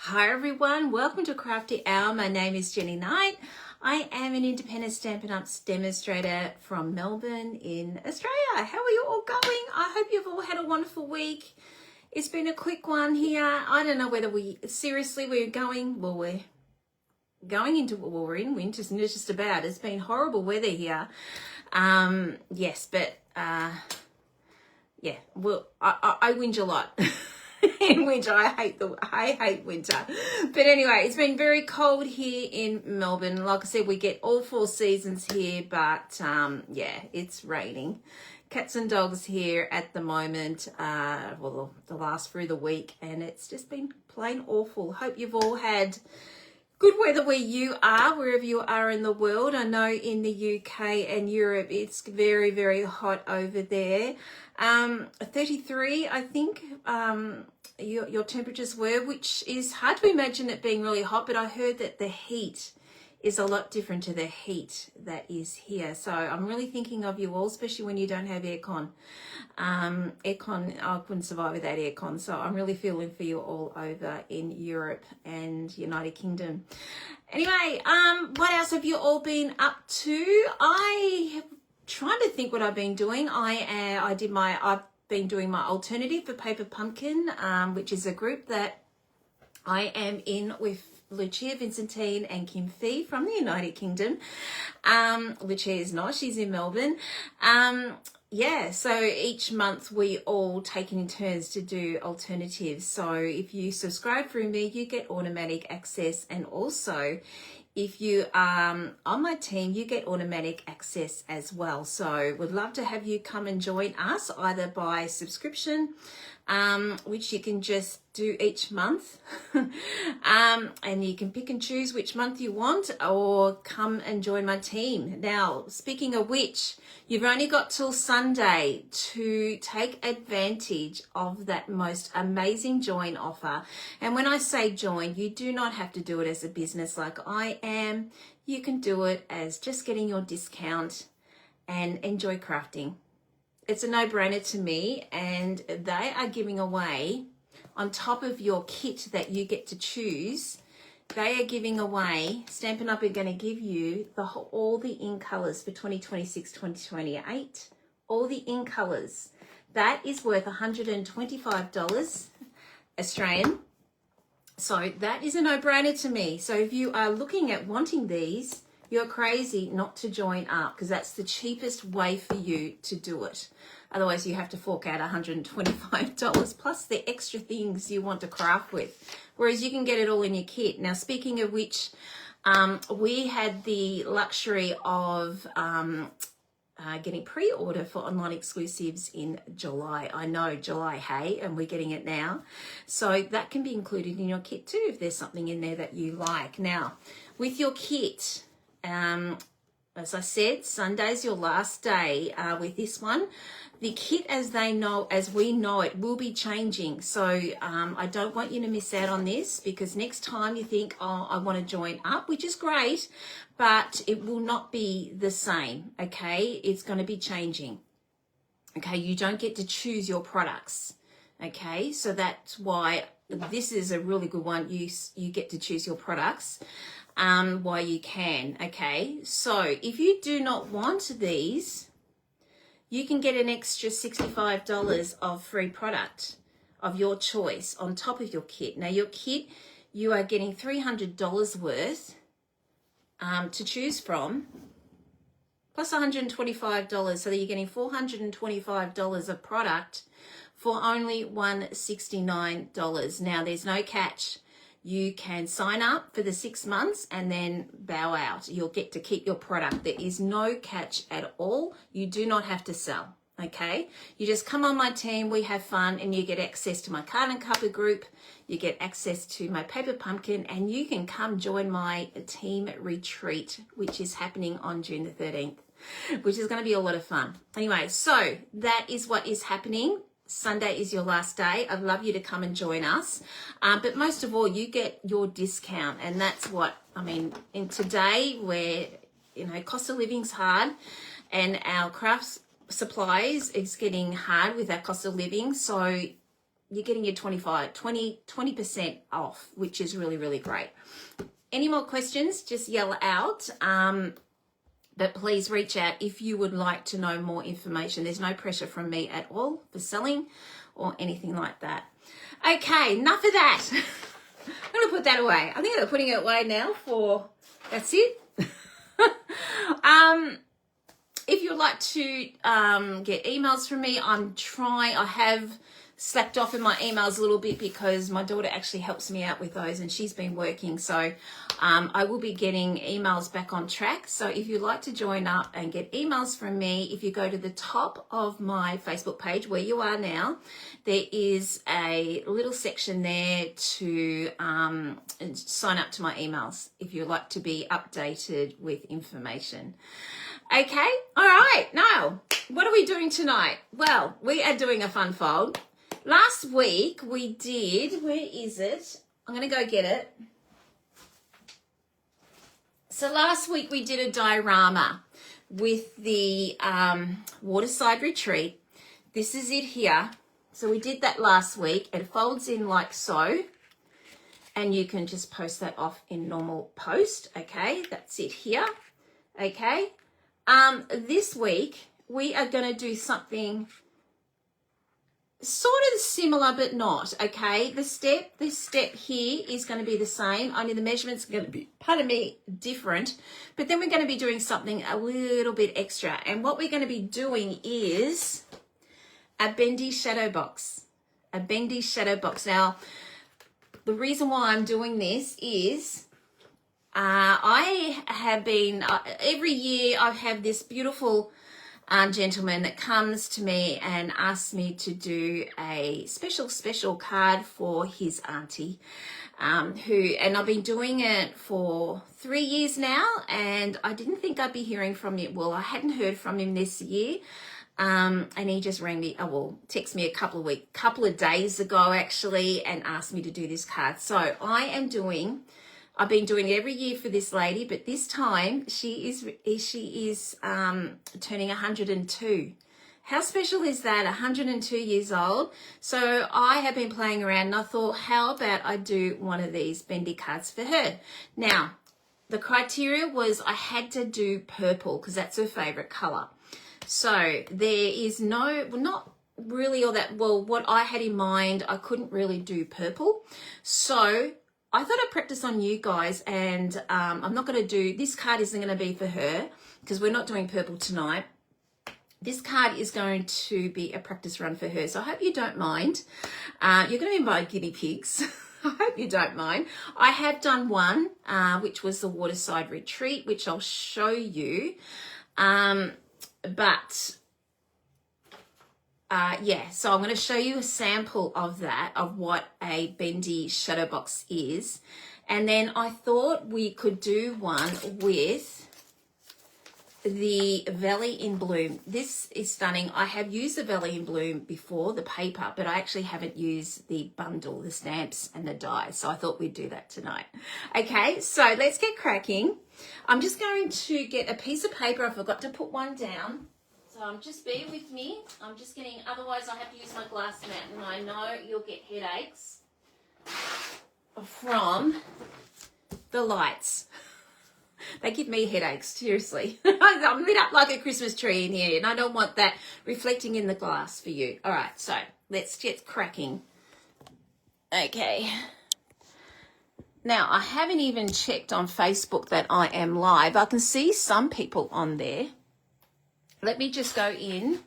Hi everyone, welcome to Crafty Hour. My name is Jenny Knight. I am an independent Stampin' Up! Demonstrator from Melbourne in Australia. How are you all going? I hope you've all had a wonderful week. It's been a quick one here. I don't know whether we're in winter, isn't it? Just about. It's been horrible weather here. Yes, but yeah, well, I whinge a lot. In winter, I hate winter. But anyway, it's been very cold here in Melbourne. Like I said, we get all four seasons here, but yeah, it's raining. Cats and dogs here at the moment, well, the last through the week, and it's just been plain awful. Hope you've all had good weather where you are, wherever you are in the world. I know in the UK and Europe, it's very, very hot over there. 33, I think, your temperatures were, which is hard to imagine it being really hot, but I heard that the heat is a lot different to the heat that is here. So I'm really thinking of you all, especially when you don't have aircon. Aircon, I couldn't survive without aircon. So I'm really feeling for you all over in Europe and United Kingdom. Anyway, what else have you all been up to? I trying to think what I've been doing. I've been doing my alternative for Paper Pumpkin, which is a group that I am in with Lucia Vincentine and Kim Fee from the United Kingdom. Lucia is not, she's in Melbourne. Yeah, so each month we all take in turns to do alternatives. So if you subscribe through me, you get automatic access, and also if you are on my team, you get automatic access as well. So would love to have you come and join us either by subscription, which you can just do each month. And you can pick and choose which month you want, or come and join my team. Now, speaking of which, you've only got till Sunday to take advantage of that most amazing join offer. And when I say join, you do not have to do it as a business like I am. You can do it as just getting your discount and enjoy crafting. It's a no-brainer to me, and they are giving away, on top of your kit that you get to choose, they are giving away, Stampin' Up! Are going to give you all the in colours for 2026-2028, all the in colours. That is worth $125 Australian. So that is a no-brainer to me. So if you are looking at wanting these, you're crazy not to join up, because that's the cheapest way for you to do it. Otherwise, you have to fork out $125 plus the extra things you want to craft with. Whereas you can get it all in your kit. Now, speaking of which, we had the luxury of getting pre-order for online exclusives in July. I know, July, hey, and we're getting it now. So that can be included in your kit too, if there's something in there that you like. Now, with your kit, as I said, Sunday's your last day with this one. The kit, as we know it, will be changing. So I don't want you to miss out on this, because next time you think, oh, I want to join up, which is great, but it will not be the same, okay? It's going to be changing, okay? You don't get to choose your products, okay? So that's why this is a really good one. You get to choose your products while you can, okay? So if you do not want these, you can get an extra $65 of free product of your choice on top of your kit. Now, your kit, you are getting $300 worth to choose from, plus $125, so that you're getting $425 of product for only $169. Now, there's no catch. You can sign up for the 6 months and then bow out. You'll get to keep your product. There is no catch at all. You do not have to sell, okay? You just come on my team, we have fun, and you get access to my Card and Cuppa group. You get access to my Paper Pumpkin, and you can come join my team retreat, which is happening on June the 13th, which is going to be a lot of fun. Anyway, so that is what is happening. Sunday is your last day. I'd love you to come and join us. But most of all, you get your discount. And that's what, I mean, in today where, cost of living's hard and our crafts supplies is getting hard with our cost of living. So you're getting your 20% off, which is really, really great. Any more questions, just yell out. But please reach out if you would like to know more information. There's no pressure from me at all for selling or anything like that. Okay, enough of that. I'm going to put that away. I think I'm putting it away now that's it. If you'd like to get emails from me, I have slacked off in my emails a little bit because my daughter actually helps me out with those and she's been working. So I will be getting emails back on track. So if you'd like to join up and get emails from me, if you go to the top of my Facebook page where you are now, there is a little section there to sign up to my emails if you'd like to be updated with information. Okay, all right, now, what are we doing tonight? Well, we are doing a fun fold. Last week we did, where is it? I'm going to go get it. So last week we did a diorama with the Waterside Retreat. This is it here. So we did that last week. It folds in like so. And you can just post that off in normal post. Okay, that's it here. Okay. This week we are going to do something sort of similar but not. Okay, this step here is going to be the same, only the measurements are going to be, pardon me, different, but then we're going to be doing something a little bit extra, and what we're going to be doing is a bendy shadow box. Now the reason why I'm doing this is I have been every year I have this beautiful gentleman that comes to me and asks me to do a special card for his auntie, and I've been doing it for 3 years now, and I didn't think I'd be hearing from him. Well, I hadn't heard from him this year, and he just rang me, text me a couple of days ago actually, and asked me to do this card. So I've been doing it every year for this lady, but this time she is turning 102. How special is that? 102 years old. So I have been playing around and I thought, how about I do one of these bendy cards for her? Now, the criteria was I had to do purple because that's her favorite color. So there is not really all that, well, what I had in mind, I couldn't really do purple. So I thought I'd practice on you guys, and I'm not going to do, this card isn't going to be for her because we're not doing purple tonight. This card is going to be a practice run for her, so I hope you don't mind. You're going to be my guinea pigs. I hope you don't mind. I have done one, which was the Waterside Retreat, which I'll show you. Yeah, so I'm going to show you a sample of that, of what a bendy shadow box is. And then I thought we could do one with the Valley in Bloom. This is stunning. I have used the Valley in Bloom before, the paper, but I actually haven't used the bundle, the stamps and the dies. So I thought we'd do that tonight. Okay, so let's get cracking. I'm just going to get a piece of paper. I forgot to put one down. So just bear with me. I'm just getting, otherwise I have to use my glass mat, and I know you'll get headaches from the lights. They give me headaches, seriously. I'm lit up like a Christmas tree in here, and I don't want that reflecting in the glass for you. All right, so let's get cracking. Okay. Now, I haven't even checked on Facebook that I am live. I can see some people on there. Let me just go in.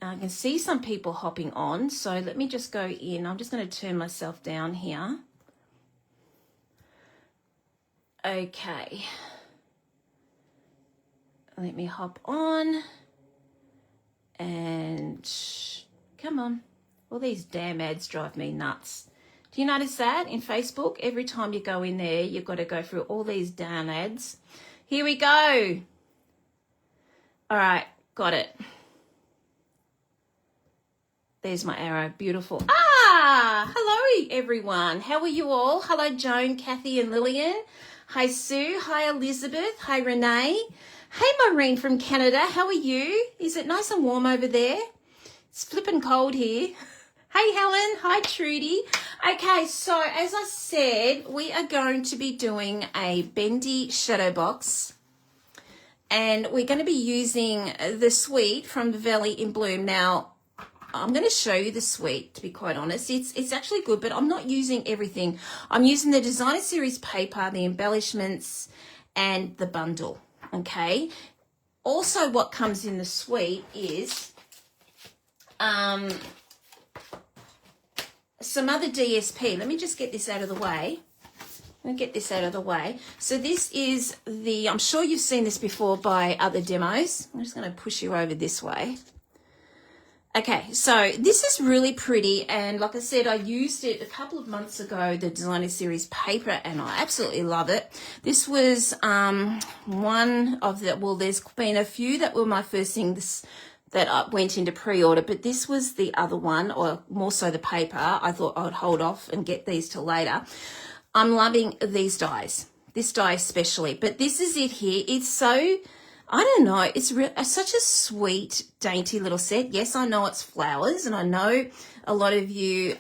I can see some people hopping on, so let me just go in. I'm just going to turn myself down here. Okay. Let me hop on. And come on. All these damn ads drive me nuts. Do you notice that in Facebook? Every time you go in there, you've got to go through all these damn ads. Here we go. All right, got it. There's my arrow, beautiful. Hello everyone. How are you all? Hello Joan, Kathy and Lillian. Hi Sue, hi Elizabeth, hi Renee. Hey Maureen from Canada, how are you? Is it nice and warm over there? It's flipping cold here. Hey Helen, hi Trudy. Okay, so as I said, we are going to be doing a Bendy shadow box, and we're going to be using the suite from the Valley in Bloom. Now, I'm going to show you the suite, to be quite honest. It's actually good, but I'm not using everything. I'm using the designer series paper, the embellishments, and the bundle, okay? Also, what comes in the suite is some other DSP. Let me just get this out of the way. So this is the, I'm sure you've seen this before by other demos. I'm just going to push you over this way. Okay, so this is really pretty, and like I said, I used it a couple of months ago, the designer series paper, and I absolutely love it. This was one of the, well, there's been a few that were my first things that I went into pre-order, but this was the other one, or more so the paper. I thought I'd hold off and get these till later. I'm loving these dies, this die especially, but this is it here. It's so, I don't know, it's such a sweet, dainty little set. Yes, I know it's flowers, and I know a lot of you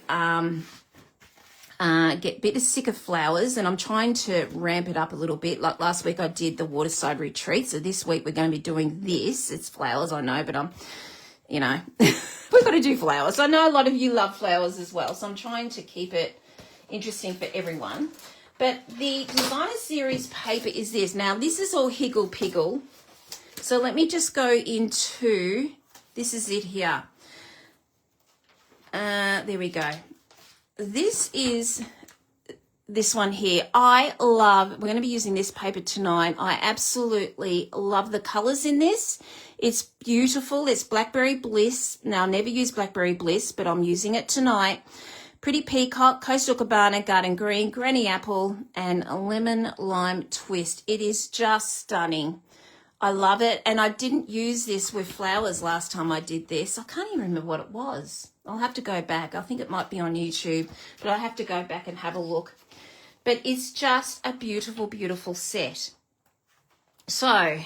get a bit sick of flowers, and I'm trying to ramp it up a little bit. Like last week I did the waterside retreat, so this week we're going to be doing this. It's flowers, I know, but you know, we've got to do flowers. I know a lot of you love flowers as well, so I'm trying to keep it interesting for everyone. But the designer series paper is this. Now, this is all higgle piggle. So let me just go into, this is it here. There we go. This is this one here. I love, we're going to be using this paper tonight. I absolutely love the colors in this. It's beautiful. It's Blackberry Bliss. Now, I never use Blackberry Bliss, but I'm using it tonight. Pretty Peacock, Coastal Cabana, Garden Green, Granny Apple, and Lemon Lime Twist. It is just stunning. I love it. And I didn't use this with flowers last time I did this. I can't even remember what it was. I'll have to go back. I think it might be on YouTube, but I have to go back and have a look. But it's just a beautiful, beautiful set. So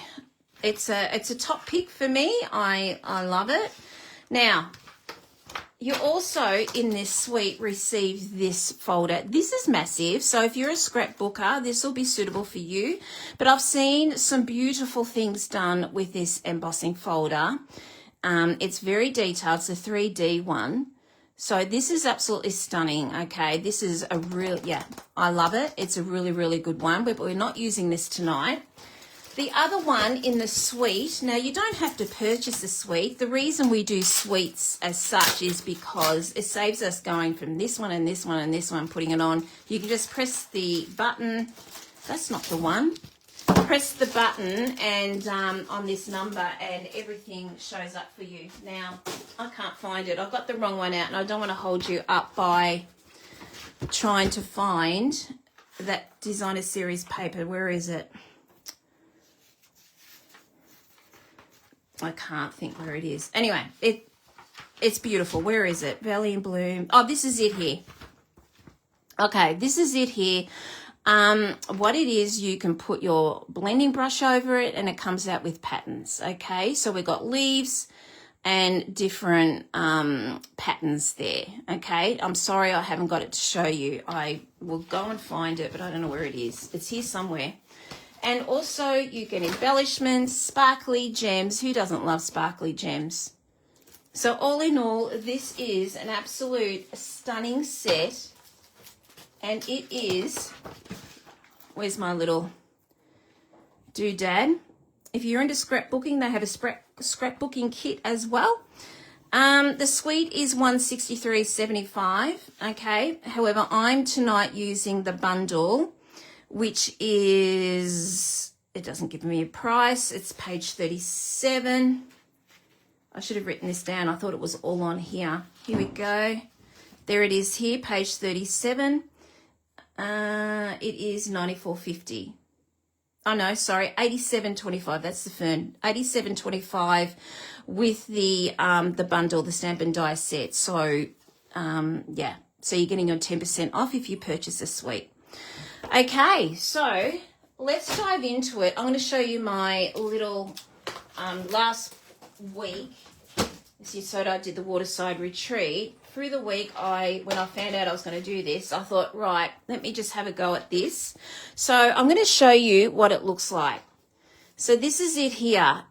it's a top pick for me. I love it. Now, you also, in this suite, receive this folder. This is massive, so if you're a scrapbooker, this will be suitable for you. But I've seen some beautiful things done with this embossing folder. It's very detailed. It's a 3D one. So this is absolutely stunning, okay? This is a real, yeah, I love it. It's a really, really good one, but we're not using this tonight. The other one in the suite, now you don't have to purchase the suite. The reason we do suites as such is because it saves us going from this one and this one and this one, putting it on. You can just press the button. That's not the one. Press the button and on this number, and everything shows up for you. Now, I can't find it. I've got the wrong one out, and I don't want to hold you up by trying to find that designer series paper. Where is it? I can't think where it is. Anyway, it's beautiful. Where is it? Valley in Bloom. Oh, this is it here. Okay, this is it here. What it is, you can put your blending brush over it and it comes out with patterns. Okay, so we've got leaves and different patterns there. Okay, I'm sorry I haven't got it to show you. I will go and find it, but I don't know where it is. It's here somewhere. And also you get embellishments, sparkly gems. Who doesn't love sparkly gems? So all in all, this is an absolute stunning set. And it is, where's my little doodad? If you're into scrapbooking, they have a scrapbooking kit as well. The suite is $163.75, okay? However, I'm tonight using the bundle, which is, it doesn't give me a price. It's page 37. I should have written this down. I thought it was all on here. Here we go. There it is here, page 37. It is $94.50. Oh no, sorry, $87.25. That's the fern. $87.25 with the bundle, the stamp and die set. So yeah, so you're getting your 10% off if you purchase a suite. Okay, so let's dive into it. I'm going to show you my little last week. As you saw, I did the waterside retreat. through the week, when I found out I was going to do this, I thought, right, let me just have a go at this. So I'm going to show you what it looks like. So this is it here.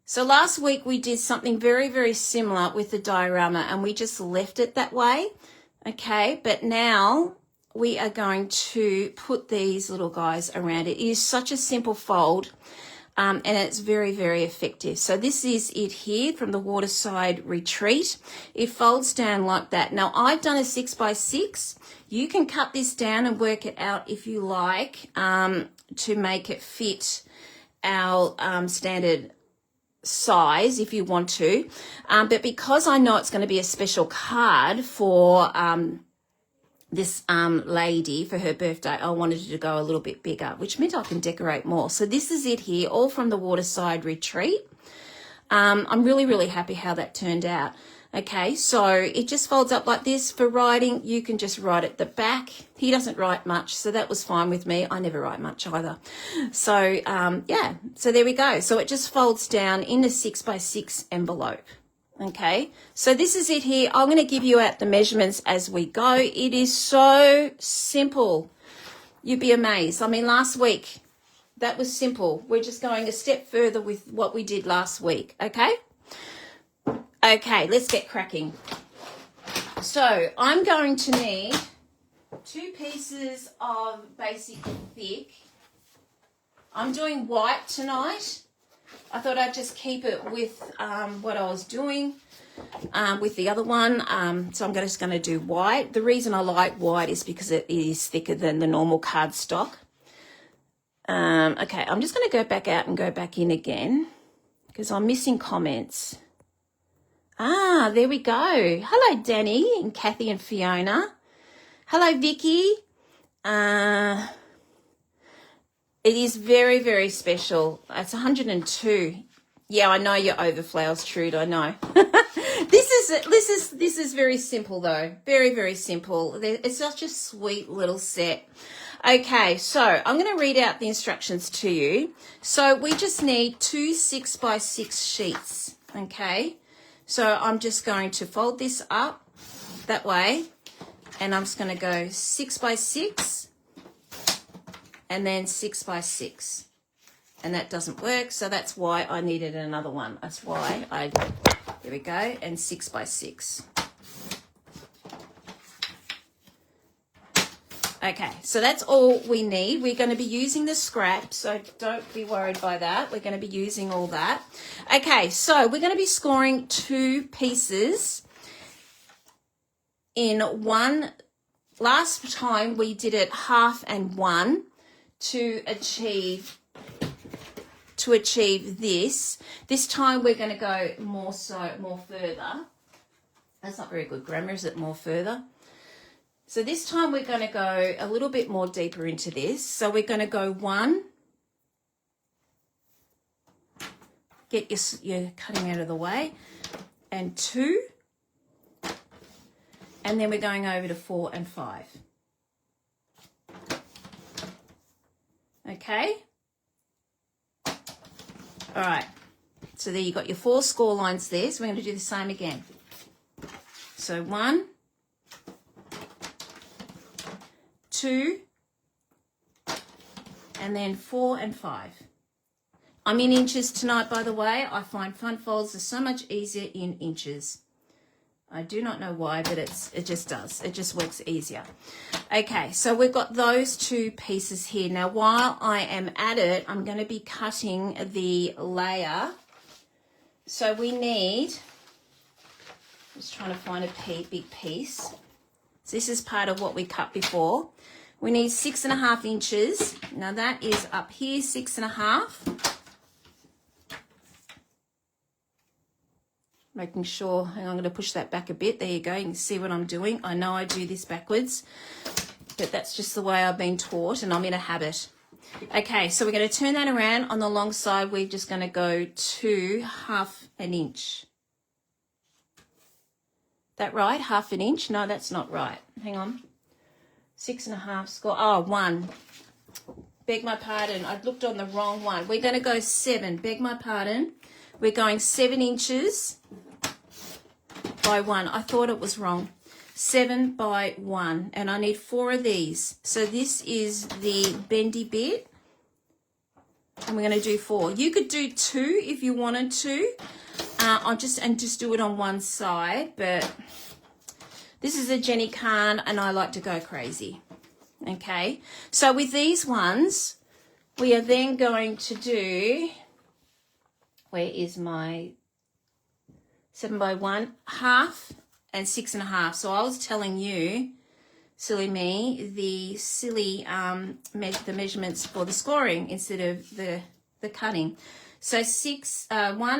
So last week we did something very, very similar with the diorama, and we just left it that way. Okay, but now we are going to put these little guys around it. It is such a simple fold, and it's very, very effective. So this is it here from the Waterside Retreat. It folds down like that. Now I've done a 6x6. You can cut this down and work it out if you like, to make it fit our standard size if you want to, but because I know it's going to be a special card for this lady for her birthday, I wanted it to go a little bit bigger, which meant I can decorate more. So this is it here, all from the Waterside Retreat. I'm really, really happy how that turned out. Okay, so it just folds up like this. For writing, you can just write at the back. He doesn't write much, so that was fine with me. I never write much either. So, yeah, so there we go. So it just folds down in a 6x6 envelope. Okay, so this is it here. I'm going to give you out the measurements as we go. It is so simple. You'd be amazed. I mean, last week, that was simple. We're just going a step further with what we did last week, okay? Okay, let's get cracking. So I'm going to need 2 pieces of basic thick. I'm doing white tonight. I thought I'd just keep it with what I was doing with the other one. So I'm just going to do white. The reason I like white is because it is thicker than the normal cardstock. Okay, I'm just going to go back out and go back in again because I'm missing comments. Ah, there we go. Hello, Danny and Kathy and Fiona. Hello, Vicky. It is very, very special. It's 102. Yeah, I know your overflowers, Trude. I know. This is very simple though. Very, very simple. It's such a sweet little set. Okay, so I'm going to read out the instructions to you. So we just need 2 6x6 sheets. Okay. So I'm just going to fold this up that way, and I'm just going to go 6x6 and then 6x6, and that doesn't work, so that's why I needed another one. That's why there we go, and 6x6. Okay, so that's all we need. We're going to be using the scrap, so don't be worried by that. We're going to be using all that. Okay, so we're going to be scoring 2 pieces in one. Last time we did it half and 1 to achieve this. This time we're going to go more further. That's not very good grammar, is it? More further. So this time we're going to go a little bit more deeper into this. So we're going to go 1. Get your cutting out of the way. And 2. And then we're going over to 4 and 5. Okay. All right. So there you got your 4 score lines there. So we're going to do the same again. So 1, 2, and then 4 and 5. I'm in inches tonight, by the way. I find fun folds are so much easier in inches. I do not know why, but it just does. It just works easier. Okay, so we've got those 2 pieces here. Now, while I am at it, I'm going to be cutting the layer. So we need, just trying to find a big piece. So this is part of what we cut before. We need 6.5 inches. Now that is up here, 6.5. Making sure, hang on, I'm going to push that back a bit. There you go. You can see what I'm doing. I know I do this backwards, but that's just the way I've been taught, and I'm in a habit. Okay, so we're going to turn that around. On the long side, we're just going to go to 1/2 inch. That right? 1/2 inch? No, that's not right. Hang on. 6.5 score. Oh, 1. Beg my pardon. I looked on the wrong one. We're going to go 7. Beg my pardon. We're going 7 inches. by 1. I thought it was wrong. 7 by 1, and I need 4 of these. So this is the bendy bit, and we're going to do 4. You could do 2 if you wanted to. I'll just do it on one side, but this is a Jenny Kahn, and I like to go crazy. Okay, so with these ones, we are then going to do, where is my 7 by 1, half and 6.5. So I was telling you, silly me, the silly the measurements for the scoring instead of the cutting. So 1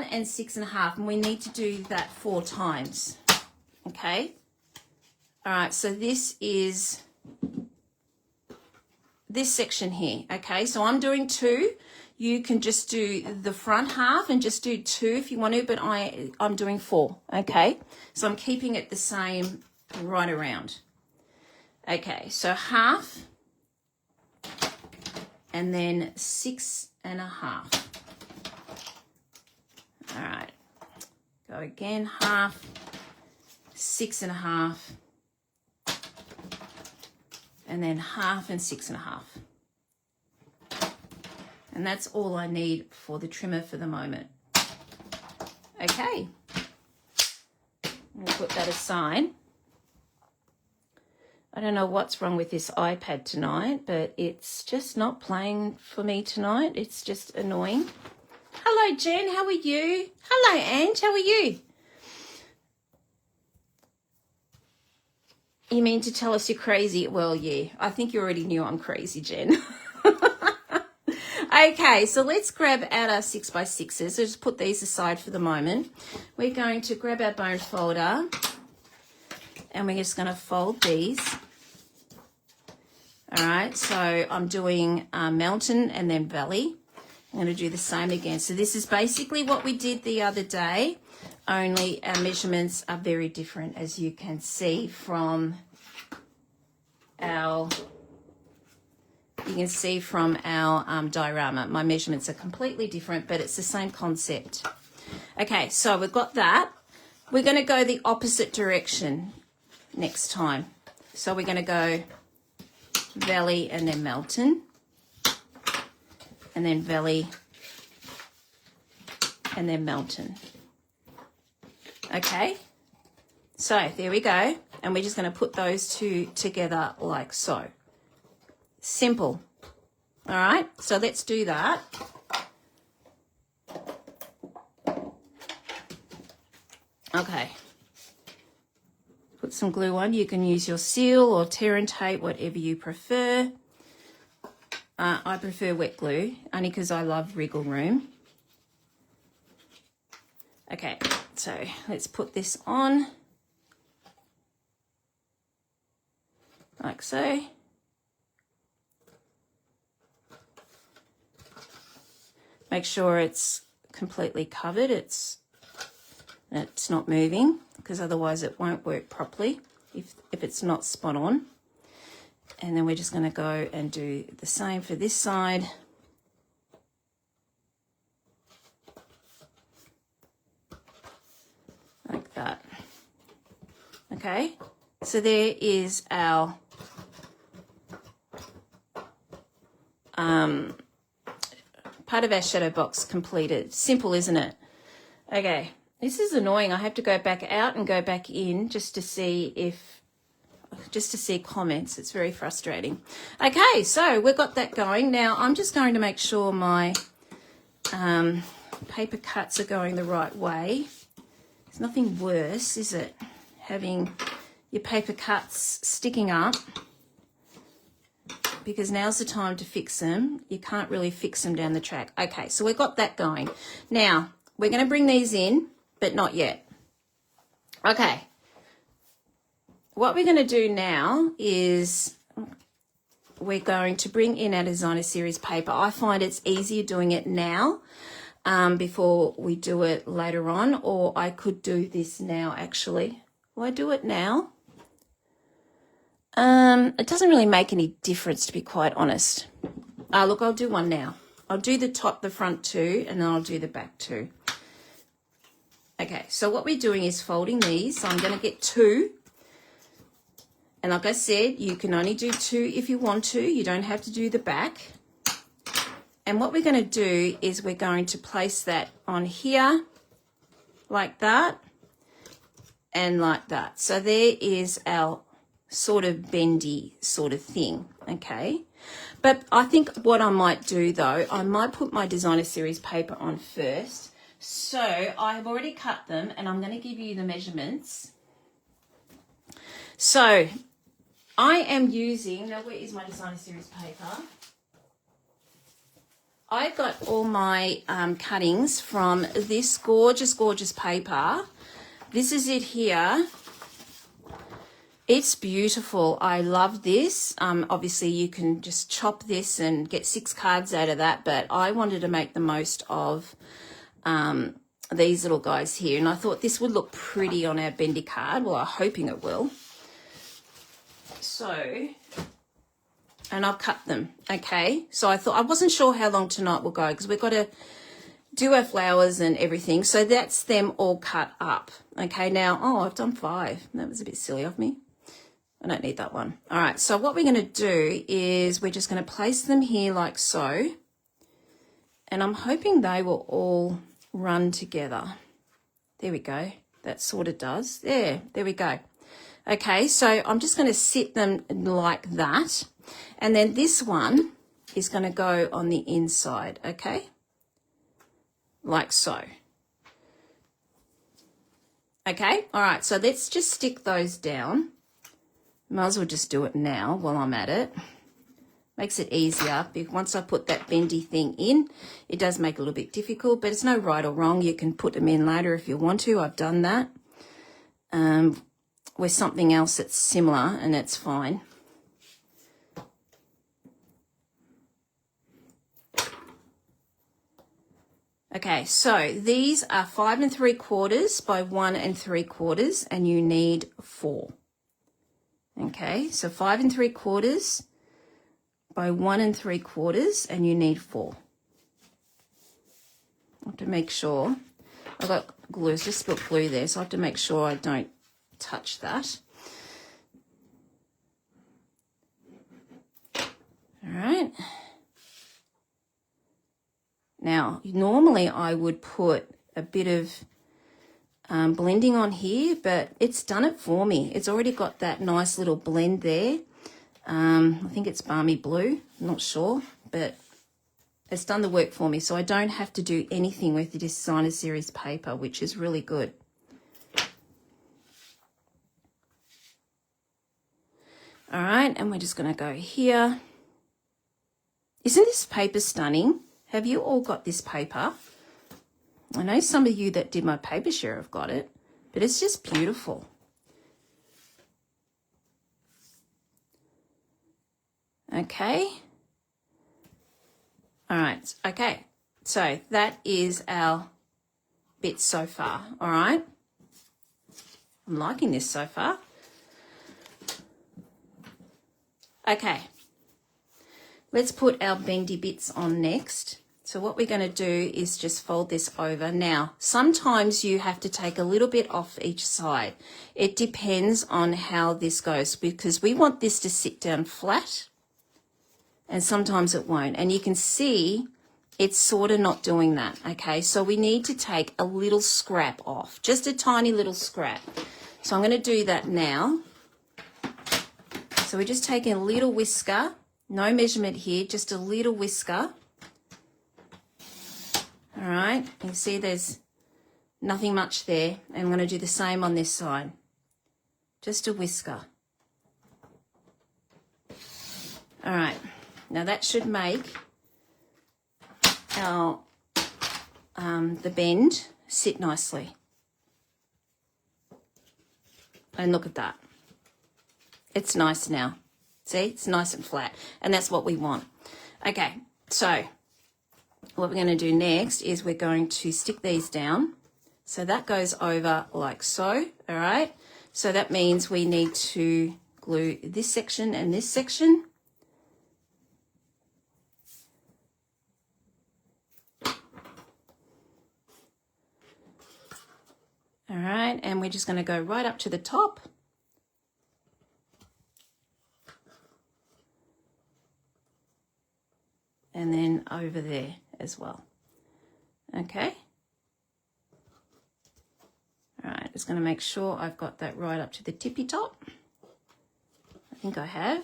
and 6.5, and we need to do that 4 times. Okay. All right. So this is this section here. Okay. So I'm doing 2. You can just do the front half and just do 2 if you want to, but I'm doing 4. Okay. So I'm keeping it the same right around. Okay. So half, and then 6.5. All right, go again, half, 6.5, and then half and 6.5. And that's all I need for the trimmer for the moment. Okay, we'll put that aside. I don't know what's wrong with this iPad tonight, but it's just not playing for me tonight. It's just annoying. Hello, Jen. How are you? Hello, Ange. How are you? You mean to tell us you're crazy? Well, yeah. I think you already knew I'm crazy, Jen. Okay, so let's grab out our 6x6s. So just put these aside for the moment. We're going to grab our bone folder, and we're just going to fold these. All right, so I'm doing mountain and then valley. I'm going to do the same again. So this is basically what we did the other day, only our measurements are very different, as you can see from our diorama. My measurements are completely different, but it's the same concept. Okay, so we've got that. We're going to go the opposite direction next time. So we're going to go valley and then mountain, and then valley and then mountain. Okay, so there we go, and we're just going to put those 2 together like so. Simple. All right, so let's do that. Okay, put some glue on. You can use your seal or tear and tape, whatever you prefer. I prefer wet glue, only because I love wriggle room. Okay, so let's put this on, like so. Make sure it's completely covered, it's not moving, because otherwise it won't work properly if it's not spot on. And then we're just going to go and do the same for this side. Like that. Okay, so there is our part of our shadow box completed. Simple, isn't it? Okay, this is annoying. I have to go back out and go back in just to see comments. It's very frustrating. Okay, so we've got that going. Now I'm just going to make sure my paper cuts are going the right way. There's nothing worse, is it? Having your paper cuts sticking up, because now's the time to fix them. You can't really fix them down the track. Okay, so we've got that going. Now, we're going to bring these in, but not yet. Okay. What we're going to do now is we're going to bring in our designer series paper. I find it's easier doing it now before we do it later on, or I could do this now actually. Will I do it now? It doesn't really make any difference, to be quite honest. Look, I'll do one now. I'll do the front 2, and then I'll do the back 2. Okay, so what we're doing is folding these. So I'm going to get 2. And like I said, you can only do 2 if you want to. You don't have to do the back. And what we're going to do is we're going to place that on here like that and like that. So there is our sort of bendy sort of thing, okay? But I think what I might do though, I might put my designer series paper on first. So I have already cut them and I'm going to give you the measurements. So I am using, now where is my designer series paper? I got all my cuttings from this gorgeous, gorgeous paper. This is it here. It's beautiful. I love this. Obviously, you can just chop this and get 6 cards out of that, but I wanted to make the most of these little guys here, and I thought this would look pretty on our bendy card. Well, I'm hoping it will. So... and I've cut them, okay? So I thought, I wasn't sure how long tonight will go because we've got to do our flowers and everything. So that's them all cut up, okay? Now, oh, I've done 5. That was a bit silly of me. I don't need that one. All right, so what we're going to do is we're just going to place them here like so. And I'm hoping they will all run together. There we go. That sort of does. There we go. Okay, so I'm just going to sit them like that. And then this one is going to go on the inside, okay? Like so. Okay, all right, so let's just stick those down. Might as well just do it now while I'm at it. Makes it easier. Once I put that bendy thing in, it does make it a little bit difficult, but it's no right or wrong. You can put them in later if you want to. I've done that. With something else that's similar, and it's fine. Okay, so these are 5 3/4 by 1 3/4, and you need 4. Okay, so 5 3/4 by 1 3/4, and you need 4. I have to make sure. I've got glue, just spilled glue there, so I have to make sure I don't touch that. All right. Now, normally I would put a bit of blending on here, but it's done it for me. It's already got that nice little blend there. I think it's Balmy Blue, I'm not sure, but it's done the work for me, so I don't have to do anything with the designer series paper, which is really good. All right, and we're just going to go here. Isn't this paper stunning? Have you all got this paper? I know some of you that did my paper share have got it, but it's just beautiful. Okay. All right, okay. So that is our bit so far, all right? I'm liking this so far. Okay, let's put our bendy bits on next. So what we're going to do is just fold this over. Now, sometimes you have to take a little bit off each side. It depends on how this goes because we want this to sit down flat and sometimes it won't. And you can see it's sort of not doing that, okay? So we need to take a little scrap off, just a tiny little scrap. So I'm going to do that now. So we're just taking a little whisker, no measurement here, just a little whisker. All right, you can see there's nothing much there. And I'm going to do the same on this side. Just a whisker. All right, now that should make our the bend sit nicely. And look at that. It's nice now. See, it's nice and flat. And that's what we want. Okay, so what we're going to do next is we're going to stick these down. So that goes over like so, all right? So that means we need to glue this section and this section. All right, and we're just going to go right up to the top. And then over there as well. Okay. All right, just going to make sure I've got that right up to the tippy top. I think I have.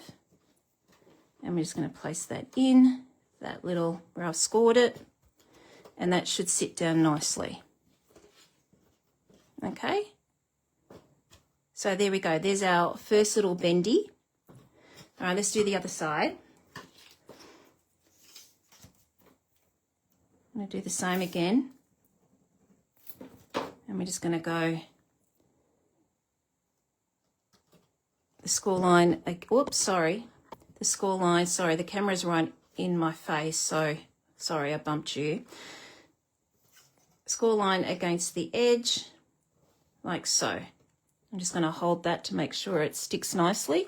And we're just going to place that in, that little where I've scored it. And that should sit down nicely. Okay. So there we go. There's our first little bendy. All right, let's do the other side. I'm going to do the same again. And we're just going to go the score line. Oops, sorry. The score line. Sorry, the camera's right in my face. So sorry, I bumped you. Score line against the edge, like so. I'm just going to hold that to make sure it sticks nicely.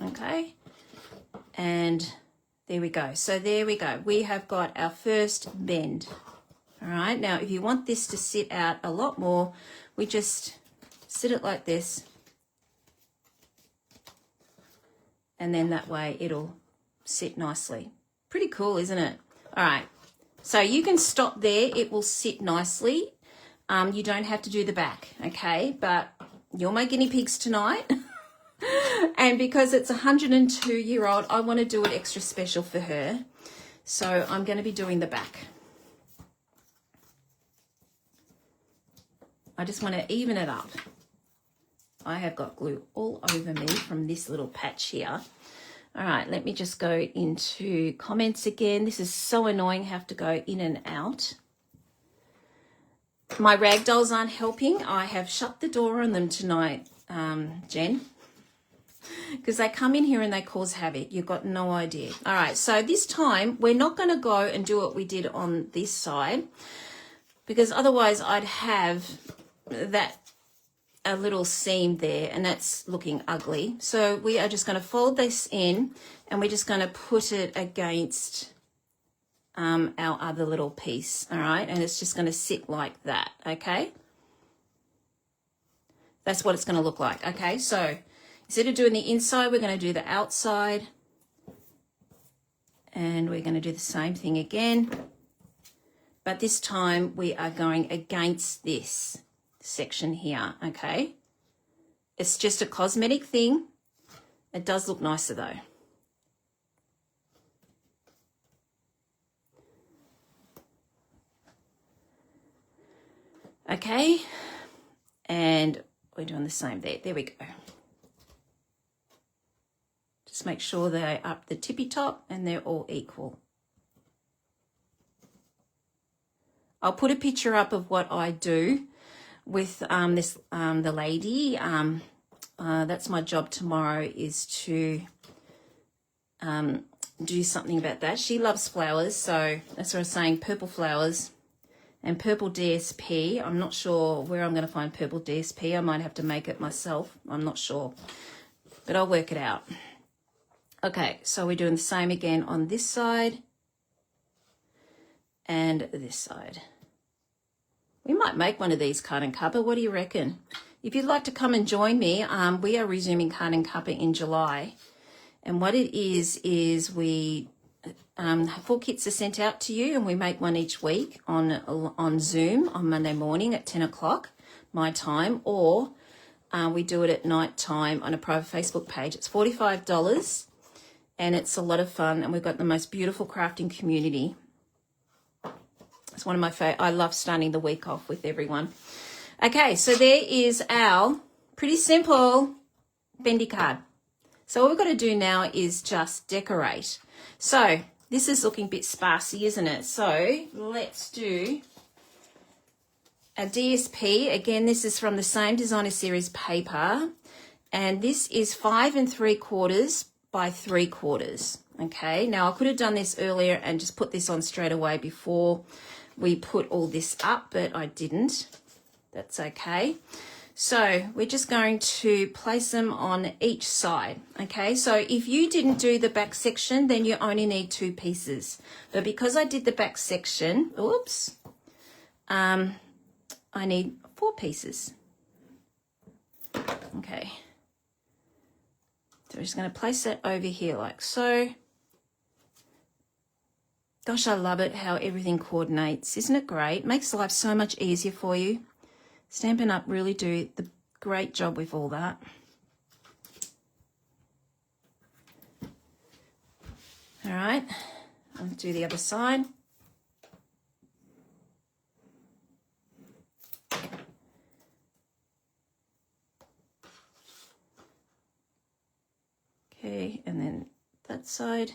Okay. And there we go. So there we go. We have got our first bend. All right. Now, if you want this to sit out a lot more, we just sit it like this. And then that way it'll sit nicely. Pretty cool, isn't it? All right. So you can stop there. It will sit nicely. You don't have to do the back, okay? But you're my guinea pigs tonight. And because it's a 102-year-old, I want to do it extra special for her. So I'm going to be doing the back. I just want to even it up. I have got glue all over me from this little patch here. All right, let me just go into comments again. This is so annoying, have to go in and out. My ragdolls aren't helping. I have shut the door on them tonight, Jen, because they come in here and they cause havoc. You've got no idea. All right, so this time we're not going to go and do what we did on this side, because otherwise I'd have that a little seam there and that's looking ugly. So we are just going to fold this in and we're just going to put it against our other little piece. All right, and it's just going to sit like that. Okay, that's what it's going to look like. Okay, so instead of doing the inside, we're going to do the outside, and we're going to do the same thing again, but this time we are going against this section here. Okay, it's just a cosmetic thing. It does look nicer though. Okay, and we're doing the same there. There we go. Just make sure they're up the tippy top and they're all equal. I'll put a picture up of what I do with the lady. That's my job tomorrow, is to do something about that. She loves flowers, so that's what I was saying, purple flowers and purple DSP. I'm not sure where I'm going to find purple DSP. I might have to make it myself. I'm not sure, but I'll work it out. Okay, so we're doing the same again on this side and this side. We might make one of these card and cuppa. What do you reckon? If you'd like to come and join me, we are resuming card and cuppa in July. And what it is we 4 kits are sent out to you, and we make one each week on Zoom on Monday morning at 10 o'clock my time, or we do it at night time on a private Facebook page. It's $45 and it's a lot of fun, and we've got the most beautiful crafting community. It's one of my favorite. I love starting the week off with everyone. Okay, so there is our pretty simple bendy card. So what we've got to do now is just decorate. So this is looking a bit sparsy, isn't it? So let's do a DSP. Again, this is from the same designer series paper, and this is 5 3/4 by 3/4. Okay, now I could have done this earlier and just put this on straight away before we put all this up, but I didn't. That's okay. So we're just going to place them on each side. Okay, so if you didn't do the back section, then you only need 2 pieces. But because I did the back section, oops, I need 4 pieces. Okay. So we're just going to place that over here like so. Gosh, I love it how everything coordinates. Isn't it great? Makes life so much easier for you. Stampin' Up! Really do the great job with all that. All right, I'll do the other side. Okay, and then that side.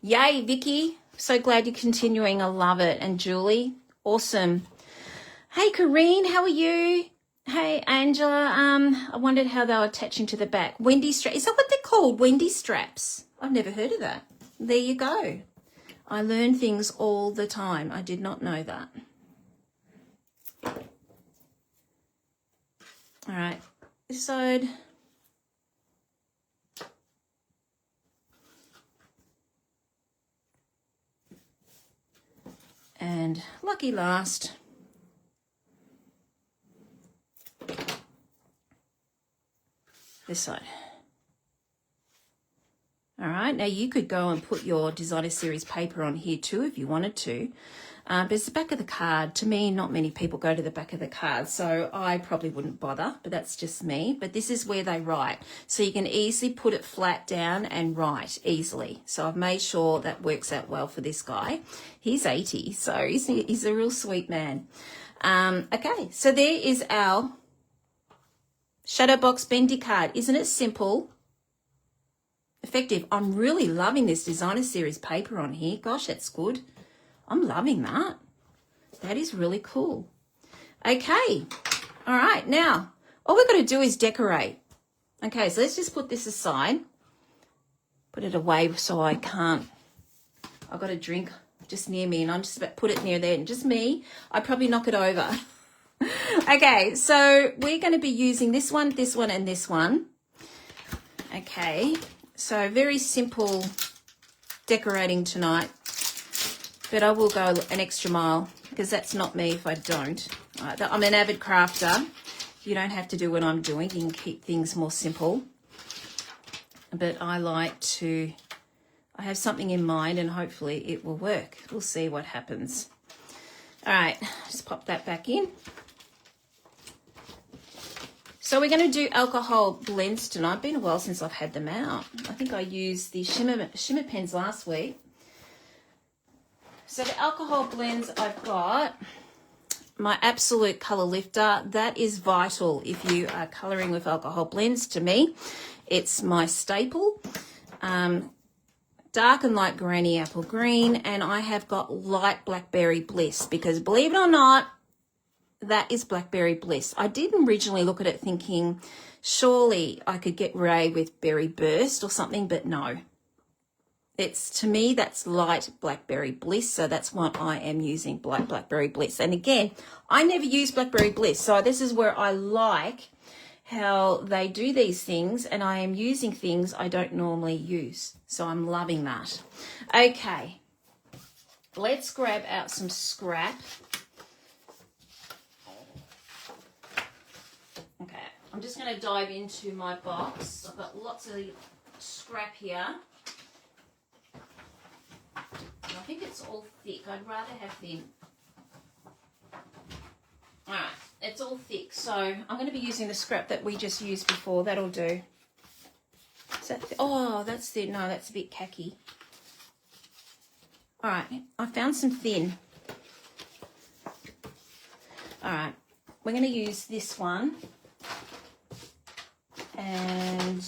Yay, Vicky. So glad you're continuing. I love it. And Julie, awesome. Hey, Corrine, how are you? Hey, Angela. I wondered how they were attaching to the back. Wendy straps. Is that what they're called? Wendy straps. I've never heard of that. There you go. I learn things all the time. I did not know that. All right, this side. And lucky last. This side. All right, now you could go and put your designer series paper on here too if you wanted to. But it's the back of the card. To me, not many people go to the back of the card, so I probably wouldn't bother, but that's just me. But this is where they write. So you can easily put it flat down and write easily. So I've made sure that works out well for this guy. He's 80, so he's a real sweet man. Okay, so there is our Shadowbox Bendy card. Isn't it simple? Effective. I'm really loving this designer series paper on here. Gosh, that's good. I'm loving that. That is really cool. Okay. All right. Now, all we've got to do is decorate. Okay, so let's just put this aside. Put it away so I can't. I've got a drink just near me and I'm just about to put it near there. And just me, I'd probably knock it over. Okay, so we're going to be using this one, and this one. Okay, so very simple decorating tonight. But I will go an extra mile because that's not me if I don't. Right, I'm an avid crafter. You don't have to do what I'm doing. You can keep things more simple. But I like to, I have something in mind and hopefully it will work. We'll see what happens. All right, just pop that back in. So we're going to do alcohol blends tonight. It's been a while since I've had them out. I think I used the shimmer pens last week. So the alcohol blends I've got, my Absolute Colour Lifter, that is vital if you are colouring with alcohol blends to me. It's my staple. Dark and light granny apple green, and I have got light blackberry bliss because believe it or not, that is blackberry bliss. I did originally look at it thinking surely I could get Ray with berry burst or something, but no. It's, to me, that's light blackberry bliss, so that's what I am using, light blackberry bliss. And again, I never use blackberry bliss, so this is where I like how they do these things, and I am using things I don't normally use, so I'm loving that. Okay, let's grab out some scrap. Okay, I'm just going to dive into my box. I've got lots of scrap here. I think it's all thick. I'd rather have thin. All right, it's all thick. So I'm going to be using the scrap that we just used before. That'll do. Is that oh, that's thin. No, that's a bit khaki. All right, I found some thin. All right, we're going to use this one. And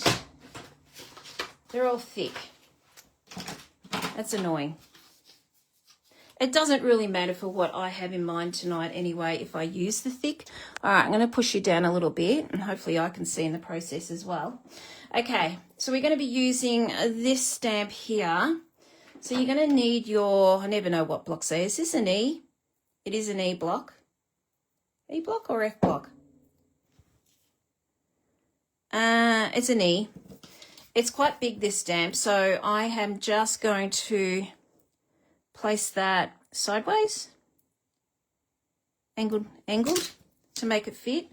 they're all thick. That's annoying. It doesn't really matter for what I have in mind tonight anyway if I use the thick. All right, I'm going to push you down a little bit and hopefully I can see in the process as well. Okay, so we're going to be using this stamp here. So you're going to need your, I never know what blocks they are. Is this an E? It is an E block. E block or F block? It's an E. It's quite big, this stamp, so I am just going to place that sideways, angled to make it fit.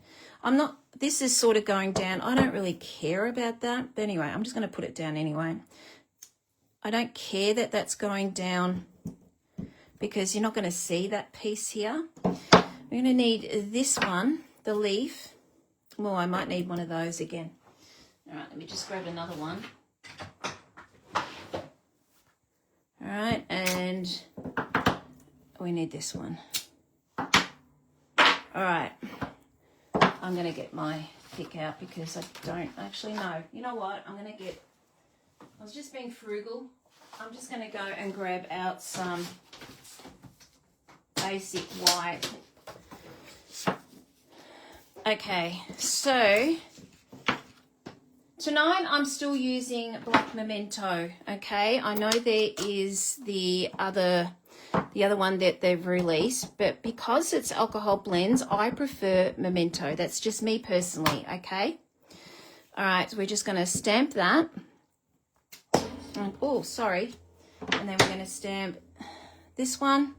This is sort of going down. I don't really care about that, but anyway, I'm just going to put it down anyway. I don't care that that's going down because you're not going to see that piece here. We're going to need this one, the leaf. Well, I might need one of those again. All right, let me just grab another one. All right, and we need this one. All right, I'm going to get my pick out because I don't actually know. You know what? I was just being frugal. I'm just going to go and grab out some basic white. Okay, so tonight I'm still using black memento. Okay, I know there is the other one that they've released, but because it's alcohol blends, I prefer memento. That's just me personally. Okay, all right, so we're just going to stamp that. Oh, sorry, and then we're going to stamp this one.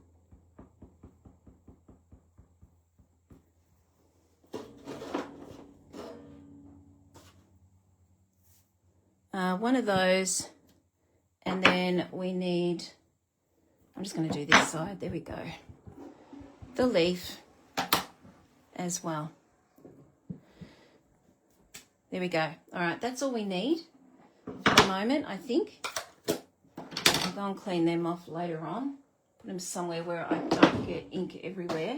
One of those, and then we need, I'm just going to do this side, there we go, the leaf as well. There we go. All right, that's all we need for the moment, I think. I'll go and clean them off later on, put them somewhere where I don't get ink everywhere.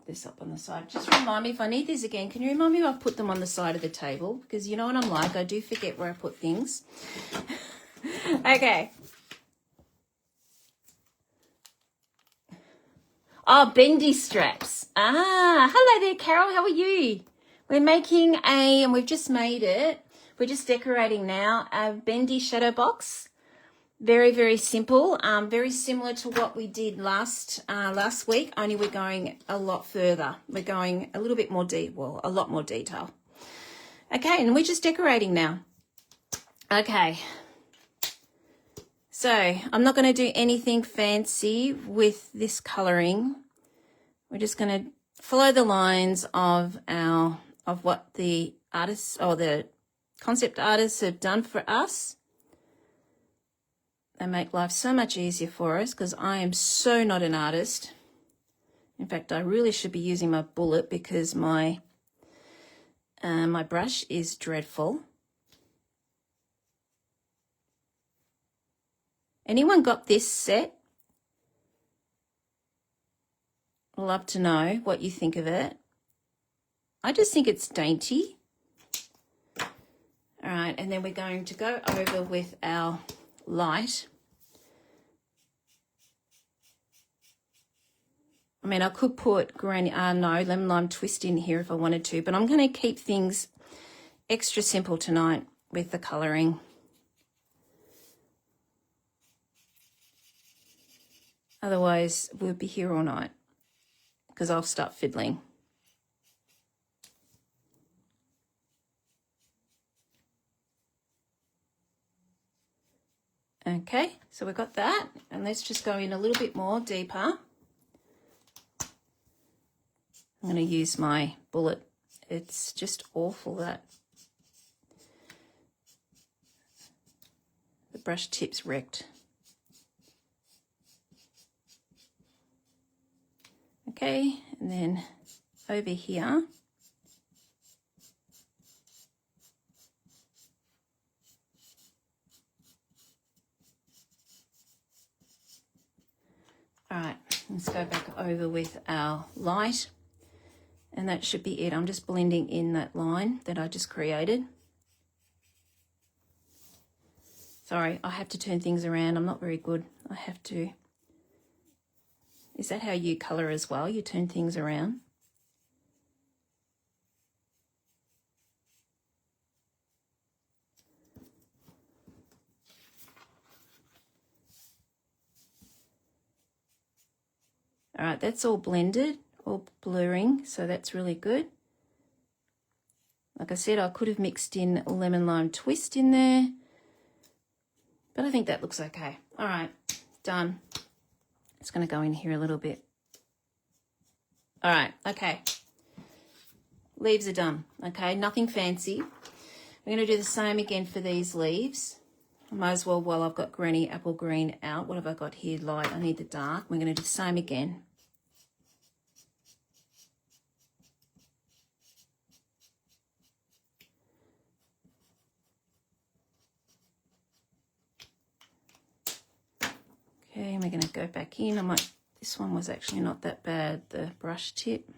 This up on the side. Just remind me if I need these again. Can you remind me if I put them on the side of the table? Because you know what I'm like. I do forget where I put things. Okay. Oh, bendy straps. Hello there, Carol. How are you? We're making and we've just made it. We're just decorating now a bendy shadow box. Very, very simple, very similar to what we did last week, only we're going a lot further. We're going a little bit more a lot more detail. Okay, and we're just decorating now. Okay, so I'm not going to do anything fancy with this colouring. We're just going to follow the lines of what the artists or the concept artists have done for us. They make life so much easier for us because I am so not an artist. In fact, I really should be using my bullet because my brush is dreadful. Anyone got this set? I'd love to know what you think of it. I just think it's dainty. All right, and then we're going to go over with our light. I mean, I could put lemon lime twist in here if I wanted to, but I'm going to keep things extra simple tonight with the colouring. Otherwise, we'll be here all night because I'll start fiddling. Okay, so we've got that, and let's just go in a little bit more deeper. I'm going to use my bullet. It's just awful that the brush tip's wrecked. Okay, and then over here, all right, let's go back over with our light. And that should be it. I'm just blending in that line that I just created. Sorry, I have to turn things around. I'm not very good. I have to. Is that how you colour as well? You turn things around? All right, that's all blended, all blurring, so that's really good. Like I said, I could have mixed in lemon lime twist in there, but I think that looks okay. All right, done. It's going to go in here a little bit. All right, okay. Leaves are done, okay? Nothing fancy. We're going to do the same again for these leaves. I might as well, while I've got Granny Apple Green out, what have I got here? Light, I need the dark. We're going to do the same again. Okay, and we're going to go back in. This one was actually not that bad, the brush tip.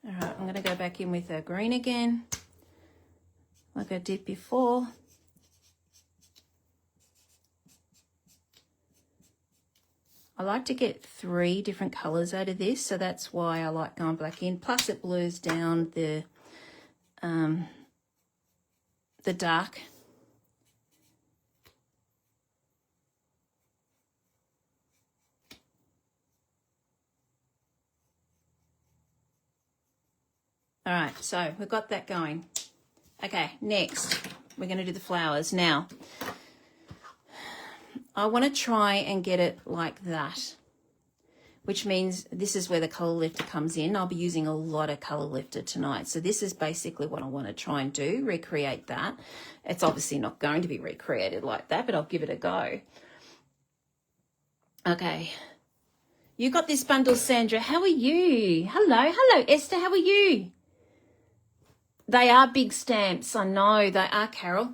All right, I'm going to go back in with our green again, like I did before. I like to get 3 different colours out of this, so that's why I like going back in. Plus it blues down the dark. All right, so we've got that going. Okay, next we're going to do the flowers. Now, I want to try and get it like that, which means this is where the colour lifter comes in. I'll be using a lot of colour lifter tonight. So this is basically what I want to try and do, recreate that. It's obviously not going to be recreated like that, but I'll give it a go. Okay. You got this bundle, Sandra. How are you? Hello, Esther. How are you? They are big stamps. I know they are, Carol.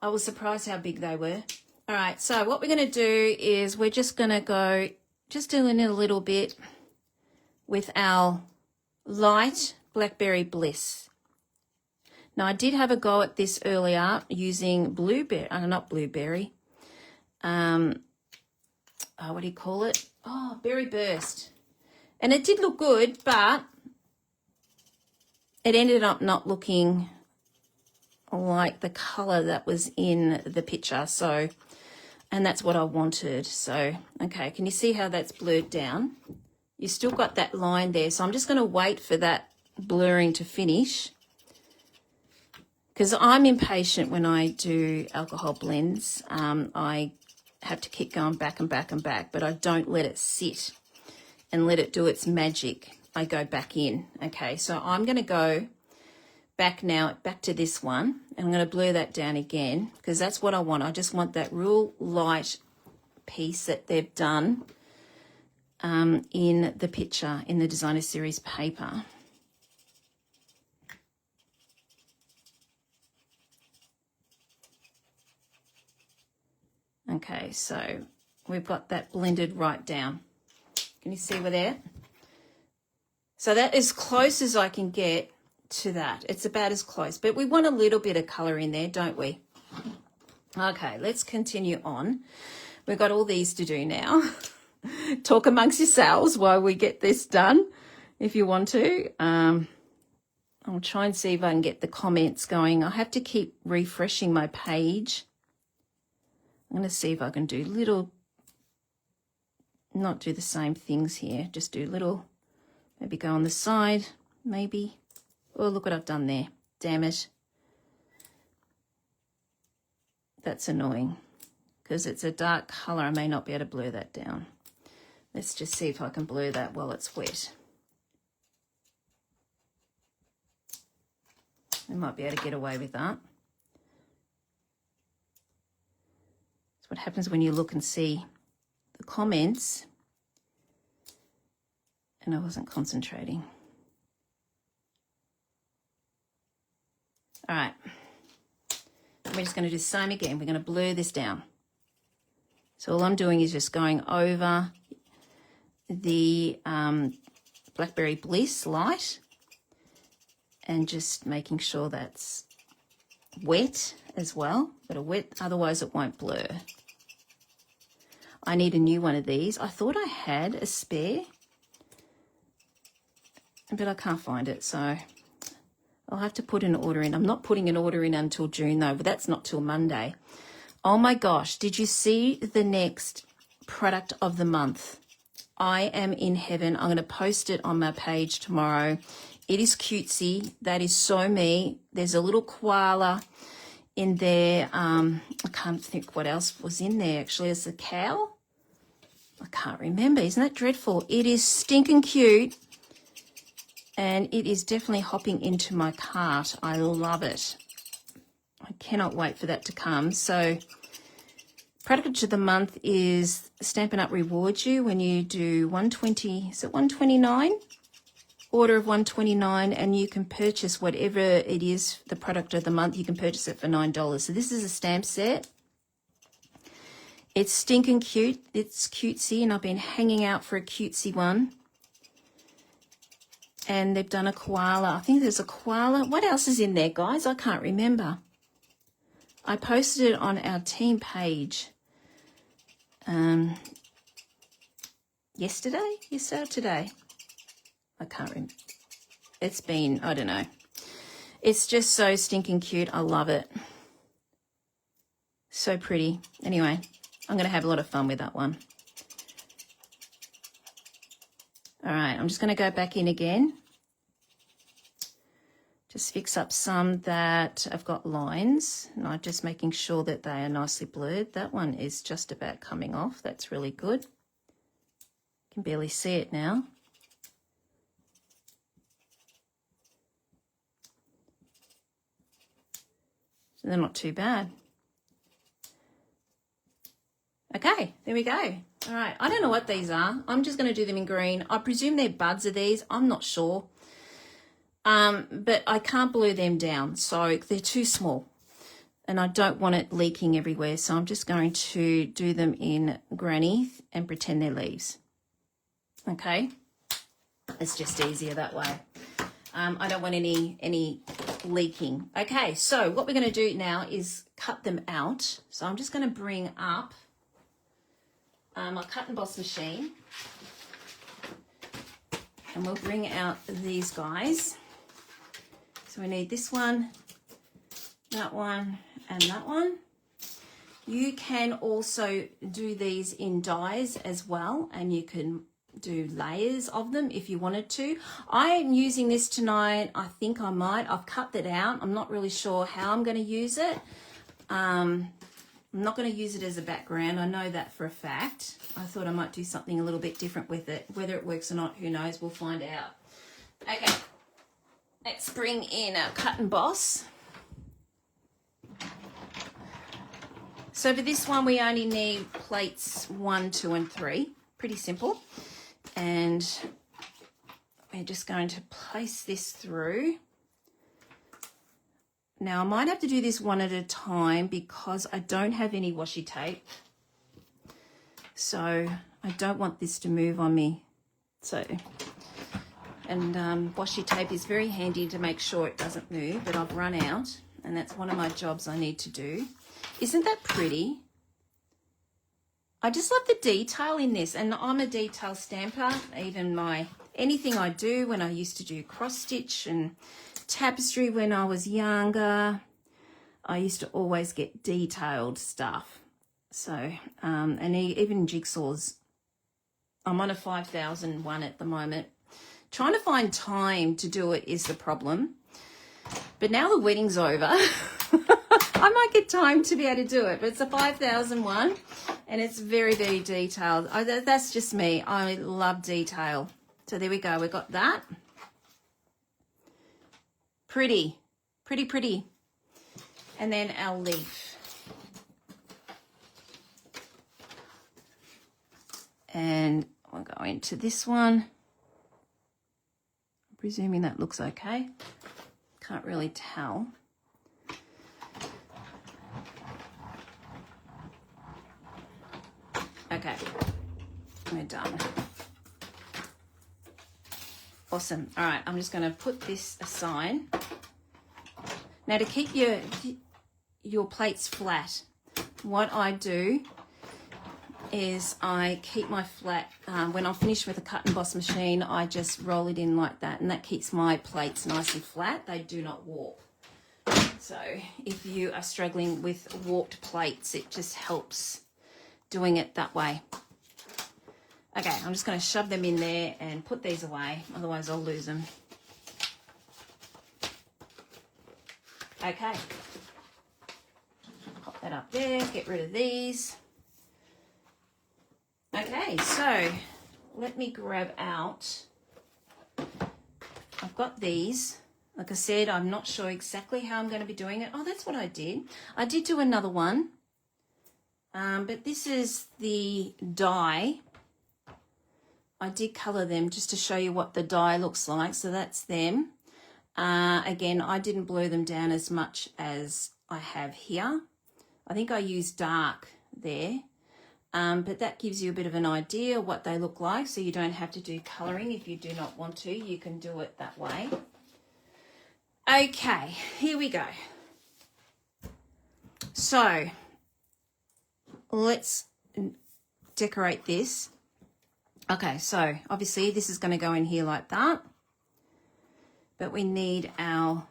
I was surprised how big they were. All right, so what we're going to do is we're just going to go, just doing it a little bit with our light Blackberry Bliss. Now, I did have a go at this earlier using blueberry, not blueberry. What do you call it? Oh, Berry Burst. And it did look good, but it ended up not looking like the colour that was in the picture. So, and that's what I wanted. So, okay, can you see how that's blurred down? You still got that line there. So I'm just going to wait for that blurring to finish, because I'm impatient when I do alcohol blends. I have to keep going back and back and back, but I don't let it sit and let it do its magic. I go back in. Okay, so I'm going to go back now, back to this one, and I'm going to blur that down again, because that's what I want. I just want that real light piece that they've done in the picture, in the designer series paper. Okay, so we've got that blended right down. Can you see we're there? So that is as close as I can get to that. It's about as close, but we want a little bit of colour in there, don't we? Okay, let's continue on. We've got all these to do now. Talk amongst yourselves while we get this done, if you want to. I'll try and see if I can get the comments going. I have to keep refreshing my page. I'm going to see if I can do little, not do the same things here, just do little, maybe go on the side, maybe. Oh, look what I've done there. Damn it. That's annoying, because it's a dark colour. I may not be able to blur that down. Let's just see if I can blur that while it's wet. I might be able to get away with that. That's what happens when you look and see the comments. And I wasn't concentrating. All right. We're just going to do the same again. We're going to blur this down. So all I'm doing is just going over the Blackberry Bliss light and just making sure that's wet as well. But wet, otherwise it won't blur. I need a new one of these. I thought I had a spare, but I can't find it. So I'll have to put an order in. I'm not putting an order in until June though, but that's not till Monday. Oh my gosh, did you see the next product of the month? I am in heaven. I'm going to post it on my page tomorrow. It is cutesy. That is so me. There's a little koala in there. I can't think what else was in there actually. It's a cow. I can't remember. Isn't that dreadful? It is stinking cute. And it is definitely hopping into my cart. I love it. I cannot wait for that to come. So product of the month is Stampin' Up! Rewards you when you do 120, is it 129? Order of 129, and you can purchase whatever it is, the product of the month. You can purchase it for $9. So this is a stamp set. It's stinking cute. It's cutesy, and I've been hanging out for a cutesy one. And they've done a koala. I think there's a koala. What else is in there, guys? I can't remember. I posted it on our team page yesterday or today. I can't remember. It's been, I don't know. It's just so stinking cute. I love it. So pretty. Anyway, I'm going to have a lot of fun with that one. All right, I'm just going to go back in again. Just fix up some that have got lines. And I'm just making sure that they are nicely blurred. That one is just about coming off. That's really good. You can barely see it now. So they're not too bad. Okay, there we go. All right, I don't know what these are. I'm just going to do them in green. I presume they're buds of these. I'm not sure. But I can't glue them down, so they're too small. And I don't want it leaking everywhere, so I'm just going to do them in granny and pretend they're leaves. Okay? It's just easier that way. I don't want any leaking. Okay, so what we're going to do now is cut them out. So I'm just going to bring up my cut and boss machine, and we'll bring out these guys. So we need this one, that one, and that one. You can also do these in dies as well, and you can do layers of them if you wanted to. I'm using this tonight. I think I might. I've cut that out. I'm not really sure how I'm going to use it. I'm not going to use it as a background. I know that for a fact. I thought I might do something a little bit different with it. Whether it works or not, who knows? We'll find out. Okay, let's bring in our cut and boss. So for this one, we only need plates 1, 2, and 3. Pretty simple. And we're just going to place this through. Now, I might have to do this one at a time because I don't have any washi tape. So I don't want this to move on me. So, and washi tape is very handy to make sure it doesn't move, but I've run out, and that's one of my jobs I need to do. Isn't that pretty? I just love the detail in this, and I'm a detail stamper. Even anything I do, when I used to do cross stitch and tapestry when I was younger, I used to always get detailed stuff. So, and even jigsaws. I'm on a 5,000 one at the moment. Trying to find time to do it is the problem. But now the wedding's over, I might get time to be able to do it. But it's a 5,000 one, and it's very, very detailed. That's just me. I love detail. So there we go. We got that. Pretty, pretty, pretty. And then our leaf. And I'll go into this one. I'm presuming that looks okay. Can't really tell. Okay, we're done. Awesome. All right, I'm just going to put this aside. Now, to keep your plates flat, what I do is I keep my flat, when I'm finished with a cut and boss machine, I just roll it in like that, and that keeps my plates nice and flat. They do not warp. So if you are struggling with warped plates, it just helps doing it that way. Okay, I'm just going to shove them in there and put these away, otherwise I'll lose them. Okay, pop that up there, get rid of these. Okay, so let me grab out, I've got these. Like I said, I'm not sure exactly how I'm going to be doing it. Oh, that's what I did. I did do another one, but this is the die. I did colour them just to show you what the die looks like. So that's them. Again, I didn't blur them down as much as I have here. I think I used dark there, but that gives you a bit of an idea what they look like, so you don't have to do colouring if you do not want to. You can do it that way. Okay, here we go. So let's decorate this. Okay, so obviously this is going to go in here like that, but we need our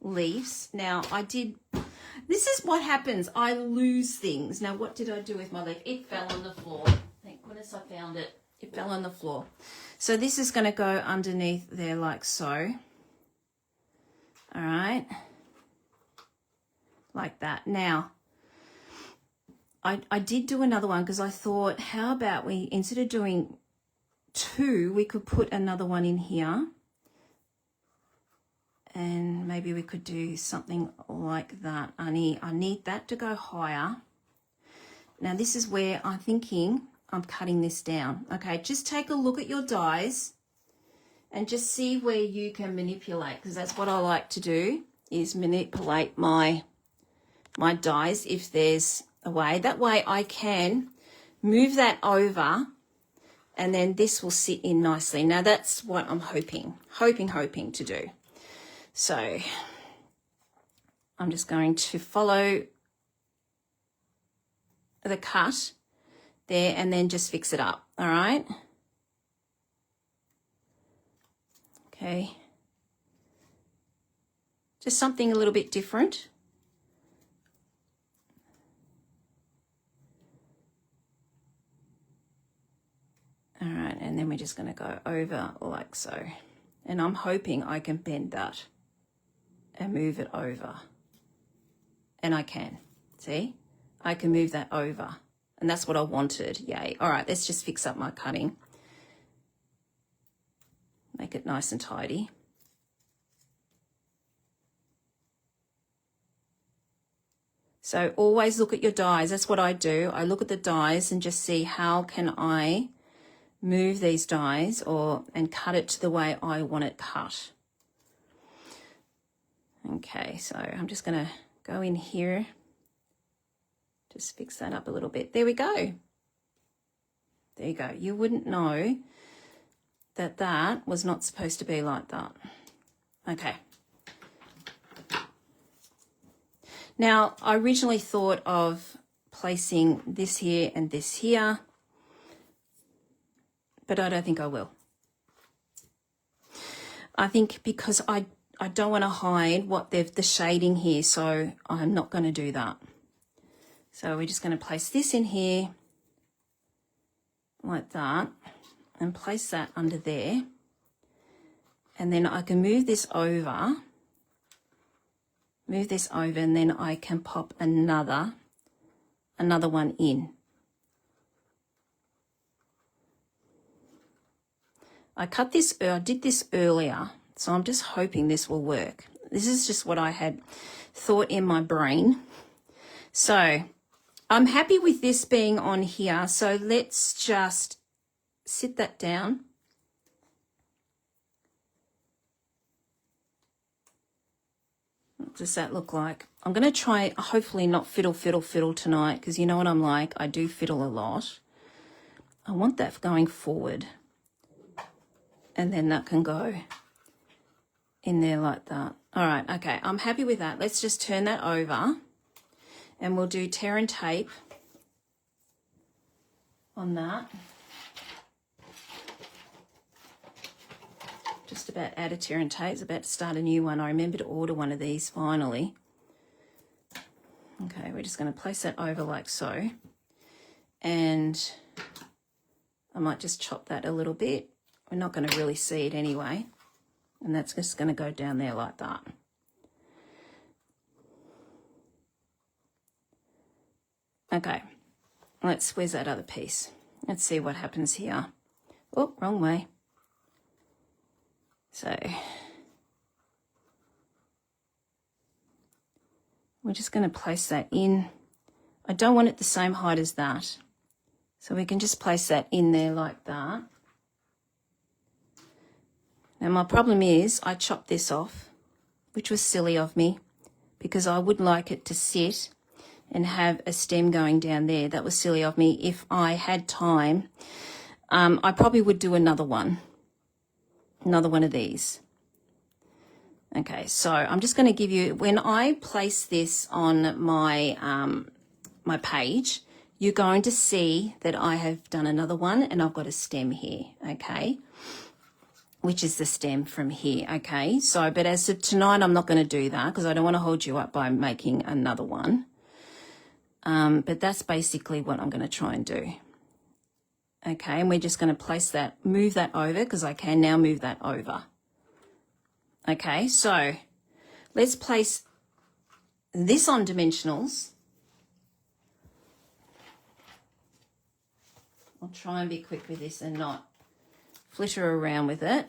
leaves. Now this is what happens. I lose things. Now, what did I do with my leaf? It fell on the floor. Thank goodness I found it. It fell on the floor. So this is going to go underneath there like so. All right, like that. Now, I did do another one because I thought, how about we, instead of doing two, we could put another one in here. And maybe we could do something like that. I need that to go higher. Now, this is where I'm thinking I'm cutting this down. Okay, just take a look at your dies and just see where you can manipulate, because that's what I like to do, is manipulate my dies if there's a way. That way I can move that over and then this will sit in nicely. Now that's what I'm hoping to do. So I'm just going to follow the cut there and then just fix it up, all right? Okay, just something a little bit different. All right, and then we're just going to go over like so. And I'm hoping I can bend that and move it over. And I can, see? I can move that over. And that's what I wanted, yay. All right, let's just fix up my cutting. Make it nice and tidy. So always look at your dies. That's what I do. I look at the dies and just see how can I move these dies and cut it to the way I want it cut. Okay, so I'm just going to go in here. Just fix that up a little bit. There we go. There you go. You wouldn't know that that was not supposed to be like that. Okay. Now, I originally thought of placing this here and this here, but I don't think I will. I think because I don't want to hide what the shading here, so I'm not going to do that. So we're just going to place this in here like that and place that under there. And then I can move this over, and then I can pop another one in. I did this earlier, so I'm just hoping this will work. This is just what I had thought in my brain. So I'm happy with this being on here, so let's just sit that down. What does that look like? I'm going to try, hopefully not fiddle tonight, because you know what I'm like, I do fiddle a lot. I want that going forward. And then that can go in there like that. All right, okay, I'm happy with that. Let's just turn that over and we'll do tear and tape on that. Just about out of tear and tape. It's about to start a new one. I remember to order one of these finally. Okay, we're just going to place that over like so. And I might just chop that a little bit. We're not going to really see it anyway. And that's just going to go down there like that. Okay, where's that other piece? Let's see what happens here. Oh, wrong way. So we're just going to place that in. I don't want it the same height as that. So we can just place that in there like that. Now my problem is I chopped this off, which was silly of me, because I would like it to sit and have a stem going down there. That was silly of me. If I had time, I probably would do another one of these. Okay, so I'm just going to give you, when I place this on my my page, you're going to see that I have done another one and I've got a stem here, okay, which is the stem from here, okay. So, but as of tonight, I'm not going to do that because I don't want to hold you up by making another one. But that's basically what I'm going to try and do. Okay, and we're just going to place that, move that over, because I can now move that over. Okay, so let's place this on dimensionals. I'll try and be quick with this and not flitter around with it.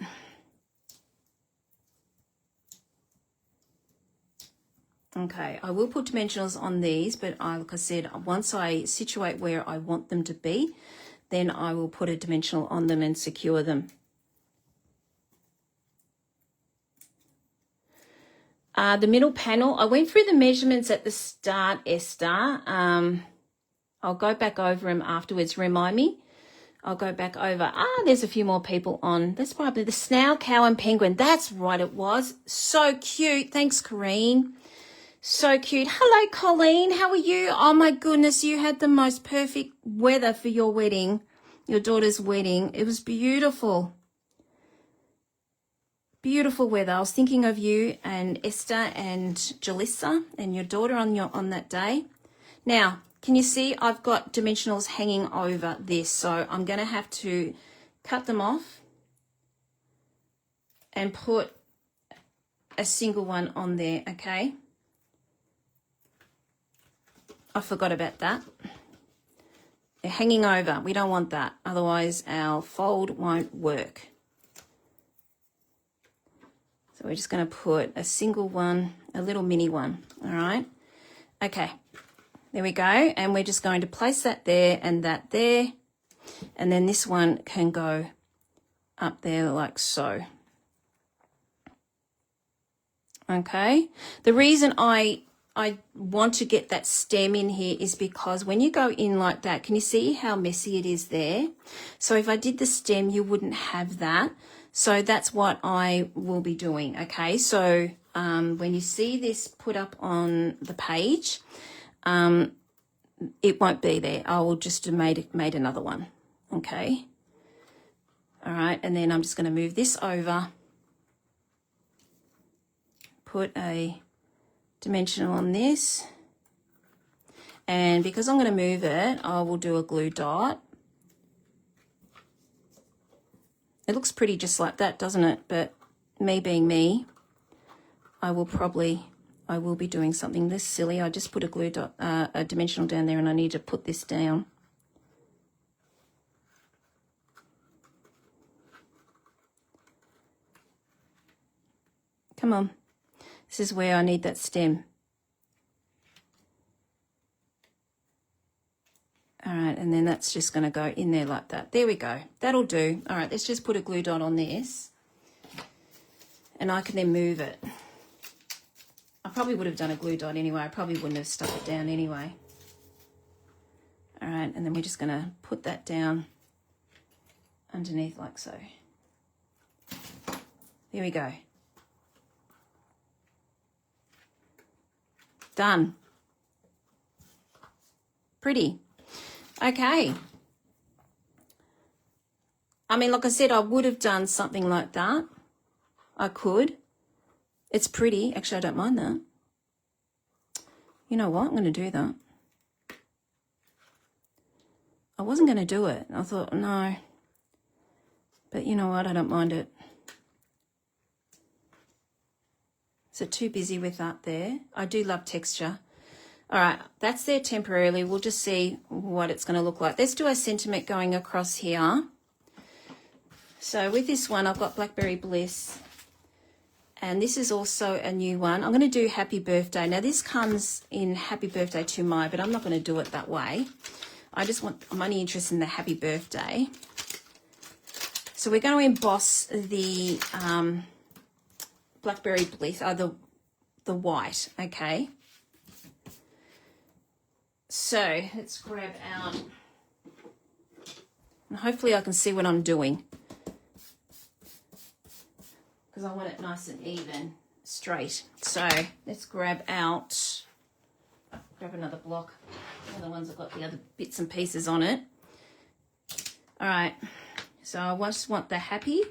Okay, I will put dimensionals on these, but like I said, once I situate where I want them to be, then I will put a dimensional on them and secure them. The middle panel, I went through the measurements at the start, Esther. I'll go back over them afterwards. Remind me. I'll go back over. There's a few more people on. That's probably the snail, cow, and penguin. That's right, it was. So cute. Thanks, Corrine. So cute. Hello, Colleen. How are you? Oh, my goodness. You had the most perfect weather for your wedding, your daughter's wedding. It was beautiful. Beautiful weather. I was thinking of you and Esther and Jalissa and your daughter on that day. Now, can you see I've got dimensionals hanging over this, so I'm going to have to cut them off and put a single one on there, okay? I forgot about that. They're hanging over. We don't want that. Otherwise, our fold won't work. So we're just going to put a single one, a little mini one, all right? Okay, there we go. And we're just going to place that there and that there. And then this one can go up there like so. Okay, the reason I want to get that stem in here is because when you go in like that, can you see how messy it is there? So if I did the stem, you wouldn't have that. So that's what I will be doing, okay? So when you see this put up on the page, it won't be there. I will just have made another one, okay? All right, and then I'm just going to move this over, put a dimensional on this, and because I'm going to move it, I will do a glue dot. It looks pretty just like that, doesn't it? But me being me, I will be doing something this silly. I just put a glue dot, a dimensional down there, and I need to put this down. Come on. This is where I need that stem. All right, and then that's just going to go in there like that. There we go. That'll do. All right, let's just put a glue dot on this, and I can then move it. I probably would have done a glue dot anyway. I probably wouldn't have stuck it down anyway. All right, and then we're just going to put that down underneath like so. There we go. Done. Pretty. Okay. I mean, like I said, I would have done something like that. I could. It's pretty. Actually, I don't mind that. You know what? I'm going to do that. I wasn't going to do it. I thought, no. But you know what? I don't mind it. So too busy with that there. I do love texture. All right, that's there temporarily. We'll just see what it's going to look like. Let's do a sentiment going across here. So with this one, I've got Blackberry Bliss. And this is also a new one. I'm going to do Happy Birthday. Now, this comes in Happy Birthday to My, but I'm not going to do it that way. I'm only interested in the Happy Birthday. So we're going to emboss the Blackberry Bliss, the white, okay? So let's grab out, and hopefully I can see what I'm doing, because I want it nice and even, straight. So let's grab out, grab another block. The other ones have got the other bits and pieces on it. All right, so I just want the happy.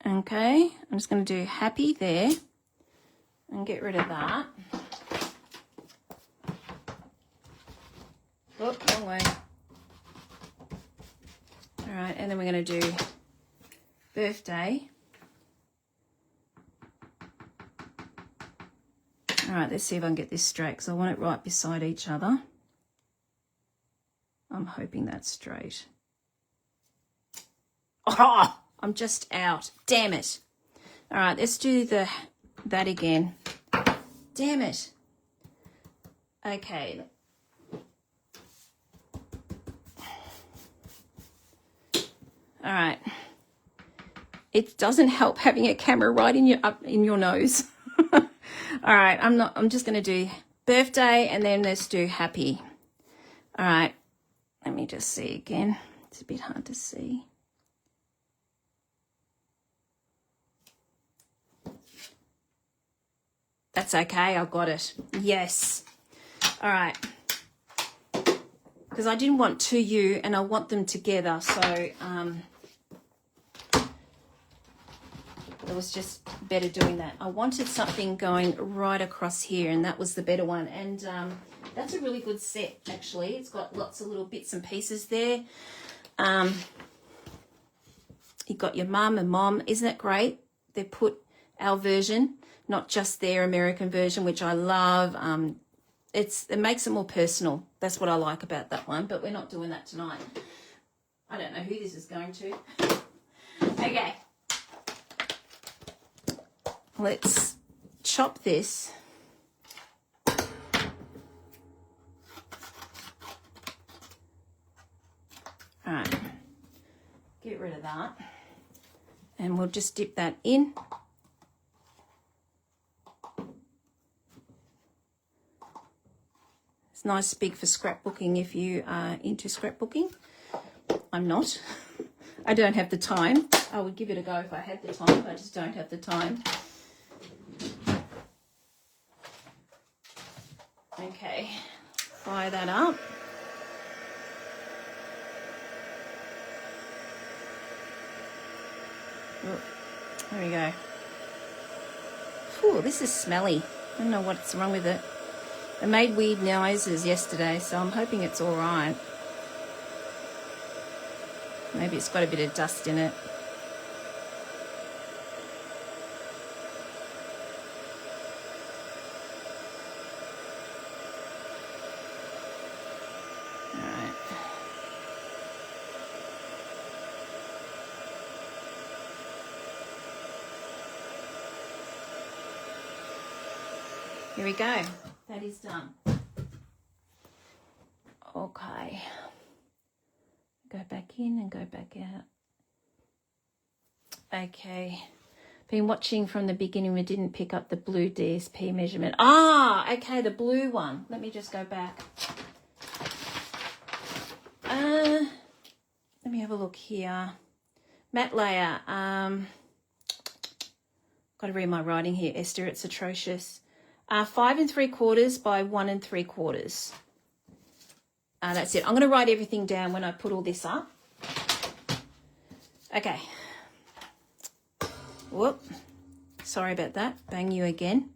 Okay, I'm just going to do happy there and get rid of that. Oh, wrong way. All right, and then we're going to do birthday. All right, let's see if I can get this straight, because I want it right beside each other. I'm hoping that's straight. Oh! I'm just out. Damn it. All right, let's do that again. Damn it. Okay. All right. It doesn't help having a camera right in your nose. All right, I'm just going to do birthday, and then let's do happy. All right. Let me just see again. It's a bit hard to see. That's okay, I've got it. Yes. All right. Because I didn't want 2U and I want them together, so it was just better doing that. I wanted something going right across here, and that was the better one. And that's a really good set, actually. It's got lots of little bits and pieces there. You've got your mum and mom. Isn't it great? They put our version, not just their American version, which I love. It makes it more personal. That's what I like about that one, but we're not doing that tonight. I don't know who this is going to. Okay. Let's chop this. All right. Get rid of that. And we'll just dip that in. It's nice, big for scrapbooking if you are into scrapbooking. I'm not. I don't have the time. I would give it a go if I had the time, but I just don't have the time. Okay, fire that up. Oh, there we go. Ooh, this is smelly. I don't know what's wrong with it. It made weird noises yesterday, so I'm hoping it's all right. Maybe it's got a bit of dust in it. All right. Here we go. That is done. Okay. Go back in and go back out. Okay. Been watching from the beginning. We didn't pick up the blue DSP measurement. Ah, okay, the blue one. Let me just go back. Let me have a look here. Matte layer. Got to read my writing here, Esther. It's atrocious. 5 3/4 by 1 3/4. That's it. I'm going to write everything down when I put all this up. Okay. Whoop. Sorry about that. Bang you again.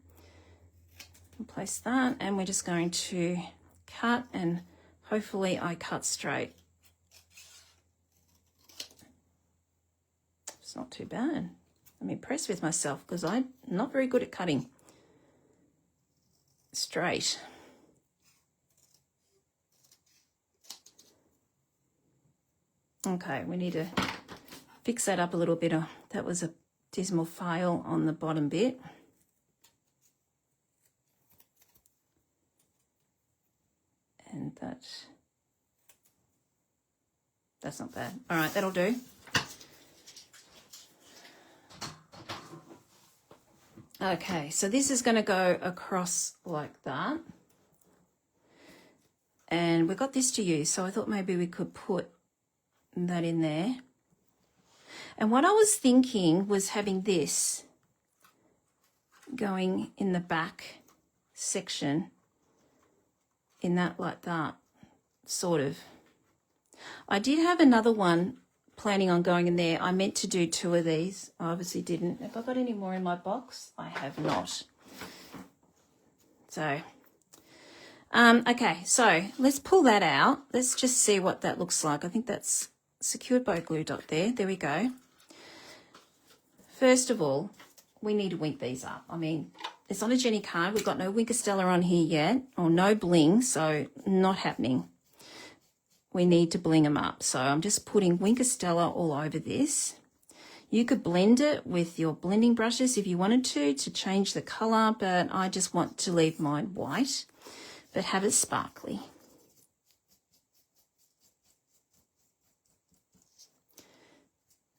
Place that, and we're just going to cut, and hopefully I cut straight. It's not too bad. I'm impressed with myself because I'm not very good at cutting straight. Okay, we need to fix that up a little bit. That was a dismal fail on the bottom bit. And that's not bad. All right, that'll do. Okay, so this is going to go across like that. And we've got this to use, so I thought maybe we could put that in there. And what I was thinking was having this going in the back section, in that like that, sort of. I did have another one planning on going in there. I meant to do 2 of these. I obviously didn't. Have I got any more in my box? I have not. So, okay, so let's pull that out. Let's just see what that looks like. I think that's secured by a glue dot there. There we go. First of all, we need to wink these up. I mean, it's not a Jenny card. We've got no Winker Stella on here yet, or no bling, so not happening. We need to bling them up. So I'm just putting Winker Stella all over this. You could blend it with your blending brushes if you wanted to change the colour, but I just want to leave mine white, but have it sparkly.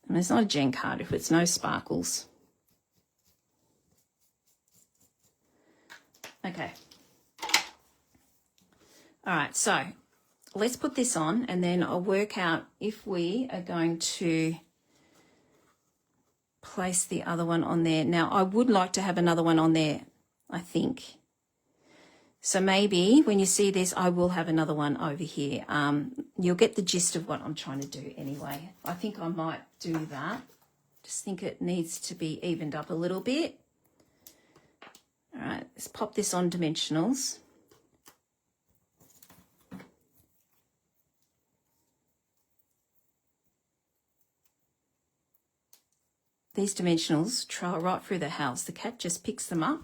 And it's not a Jen card if it's no sparkles. Okay. All right, so let's put this on, and then I'll work out if we are going to place the other one on there. Now, I would like to have another one on there, I think. So maybe when you see this, I will have another one over here. You'll get the gist of what I'm trying to do anyway. I think I might do that. Just think it needs to be evened up a little bit. All right, let's pop this on dimensionals. These dimensionals trail right through the house. The cat just picks them up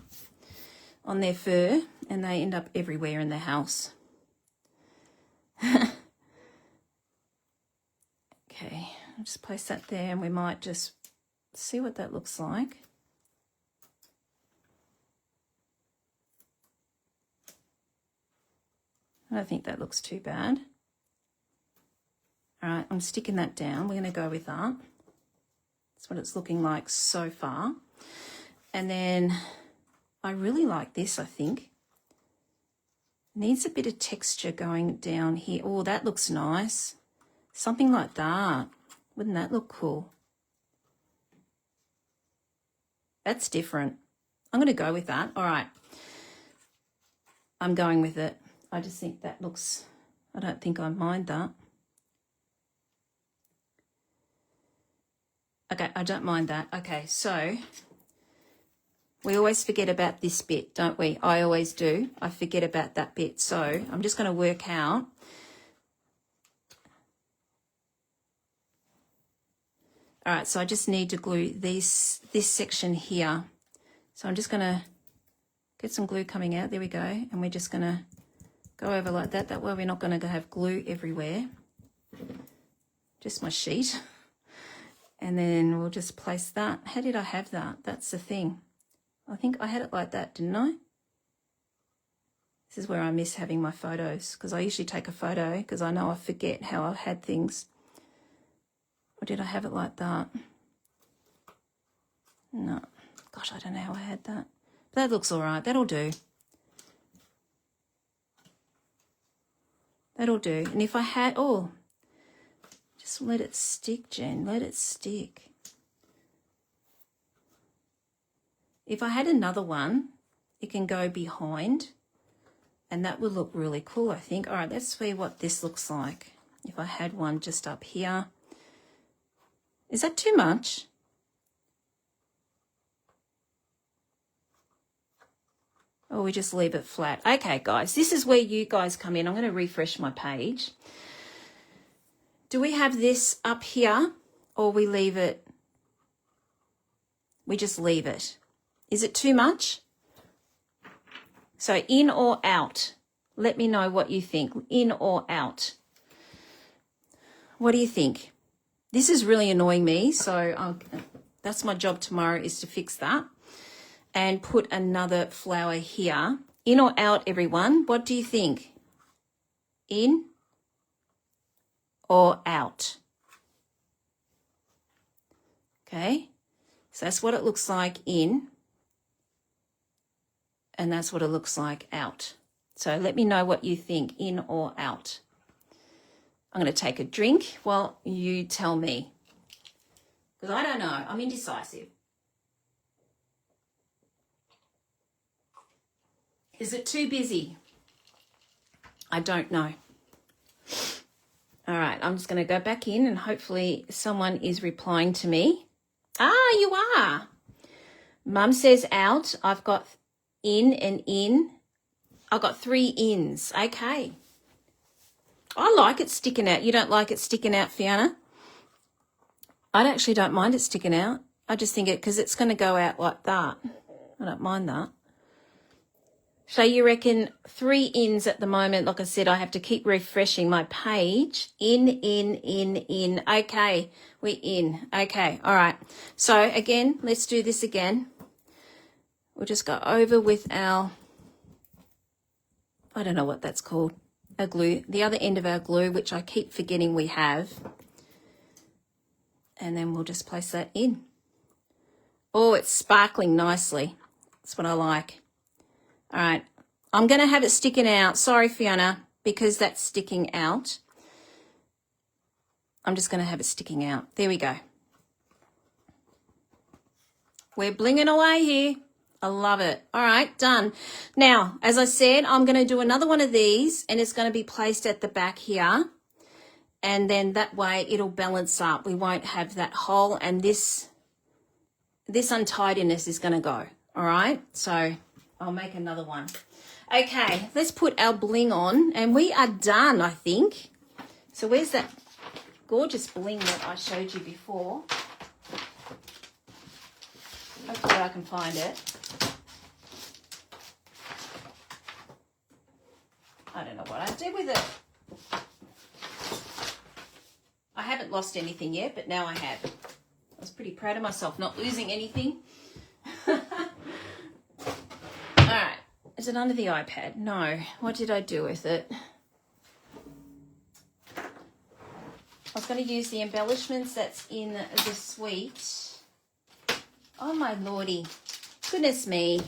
on their fur and they end up everywhere in the house. Okay, I'll just place that there, and we might just see what that looks like. I don't think that looks too bad. All right, I'm sticking that down. We're going to go with that. That's what it's looking like so far. And then I really like this, I think. Needs a bit of texture going down here. Oh, that looks nice. Something like that. Wouldn't that look cool? That's different. I'm going to go with that. All right. I'm going with it. I just think that looks, I don't think I mind that. Okay, I don't mind that. Okay, so we always forget about this bit, don't we? I always do. I forget about that bit. So I'm just going to work out. All right, so I just need to glue this section here. So I'm just going to get some glue coming out. There we go. And we're just going to go over like that. That way we're not going to have glue everywhere. Just my sheet. And then we'll just place that. How did I have that? That's the thing. I think I had it like that, didn't I? This is where I miss having my photos, because I usually take a photo because I know I forget how I had things. Or did I have it like that? No. Gosh, I don't know how I had that. But that looks all right. That'll do. That'll do. And if I had, oh, just let it stick, Jen. Let it stick. If I had another one, it can go behind, and that would look really cool, I think. All right, let's see what this looks like. If I had one just up here. Is that too much? Or we just leave it flat? Okay, guys, this is where you guys come in. I'm going to refresh my page. Do we have this up here, or we leave it? We just leave it. Is it too much? So in or out? Let me know what you think. In or out? What do you think? This is really annoying me, so that's my job tomorrow, is to fix that. And put another flower here. In or out, everyone? What do you think? In or out? Okay, so that's what it looks like in, and that's what it looks like out. So let me know what you think, in or out. I'm going to take a drink while you tell me, because I don't know. I'm indecisive. Is it too busy? I don't know. All right, I'm just going to go back in and hopefully someone is replying to me. Ah, you are. Mum says out. I've got in and in. I've got 3 ins. Okay. I like it sticking out. You don't like it sticking out, Fiona? I actually don't mind it sticking out. I just think it, because it's going to go out like that. I don't mind that. So you reckon 3 ins at the moment? Like I said, I have to keep refreshing my page. In. Okay, we're in. Okay, all right. So again, let's do this again. We'll just go over with our, I don't know what that's called, a glue, the other end of our glue, which I keep forgetting we have. And then we'll just place that in. Oh, it's sparkling nicely. That's what I like. All right, I'm going to have it sticking out. Sorry, Fiona, because that's sticking out. I'm just going to have it sticking out. There we go. We're blinging away here. I love it. All right, done. Now, as I said, I'm going to do another one of these, and it's going to be placed at the back here. And then that way it'll balance up. We won't have that hole, and this untidiness is going to go. All right, so I'll make another one. Okay, let's put our bling on, and we are done, I think. So where's that gorgeous bling that I showed you before? Hopefully I can find it. I don't know what I did with it. I haven't lost anything yet, but now I have. I was pretty proud of myself not losing anything. All right, is it under the iPad? No. What did I do with it? I was going to use the embellishments that's in the suite. Oh, my lordy. Goodness me.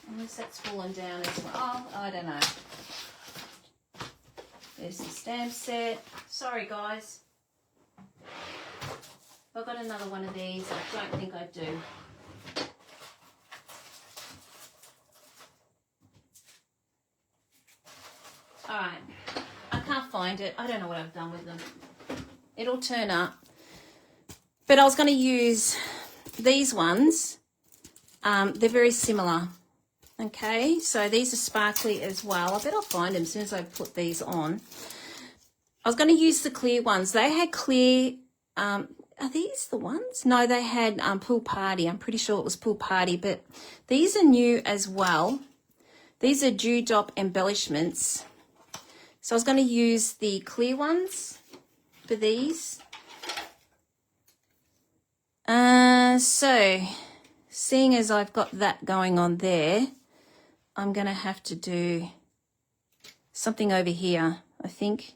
Unless that's fallen down as well. Oh, I don't know. There's the stamp set. Sorry, guys. I've got another one of these. I don't think I do. All right, I can't find it. I don't know what I've done with them. It'll turn up. But I was going to use these ones. They're very similar. Okay, so these are sparkly as well. I bet I'll find them as soon as I put these on. I was going to use the clear ones. They had clear, are these the ones? No, they had Pool Party. I'm pretty sure it was Pool Party, but these are new as well. These are Dewdrop embellishments. So I was going to use the clear ones for these. So seeing as I've got that going on there, I'm going to have to do something over here, I think.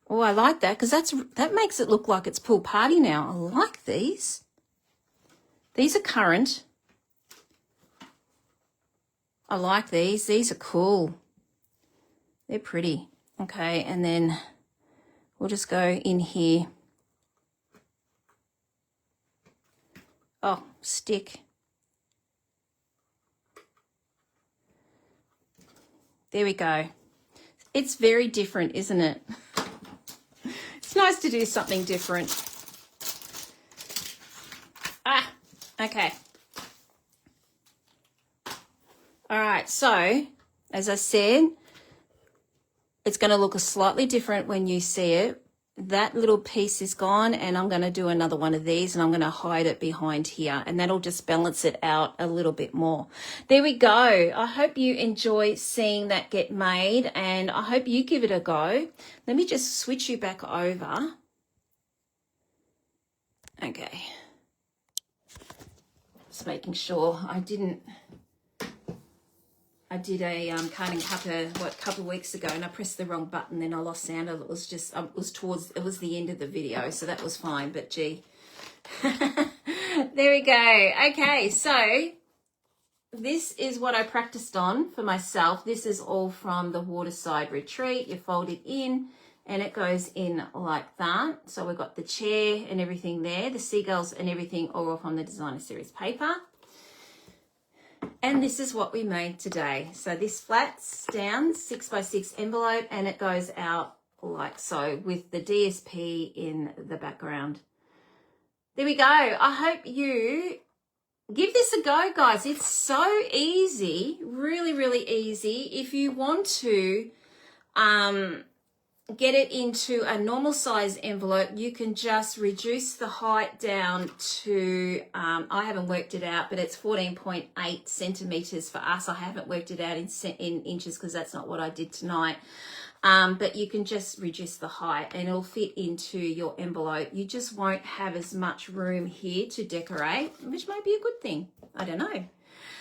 Oh, I like that, because that makes it look like it's Pool Party now. I like these. These are currant. I like these. These are cool. They're pretty. Okay, and then we'll just go in here. Oh, stick. There we go. It's very different, isn't it? It's nice to do something different. Ah, okay. All right, so as I said, it's going to look slightly different when you see it. That little piece is gone, and I'm going to do another one of these, and I'm going to hide it behind here, and that'll just balance it out a little bit more. There we go. I hope you enjoy seeing that get made, and I hope you give it a go. Let me just switch you back over. Okay. Just making sure I did a carding cup a couple of weeks ago, and I pressed the wrong button. Then I lost sound. It was just it was the end of the video, so that was fine. But gee, there we go. Okay, so this is what I practiced on for myself. This is all from the Waterside Retreat. You fold it in, and it goes in like that. So we've got the chair and everything there, the seagulls and everything, all from the Designer Series paper. And this is what we made today. So this flats down 6x6 envelope, and it goes out like so with the DSP in the background. There we go. I hope you give this a go, guys. It's so easy, really, really easy. If you want to get it into a normal size envelope, you can just reduce the height down to, I haven't worked it out, but it's 14.8 centimeters for us. I haven't worked it out in inches because that's not what I did tonight. But you can just reduce the height and it'll fit into your envelope. You just won't have as much room here to decorate, which might be a good thing. I don't know.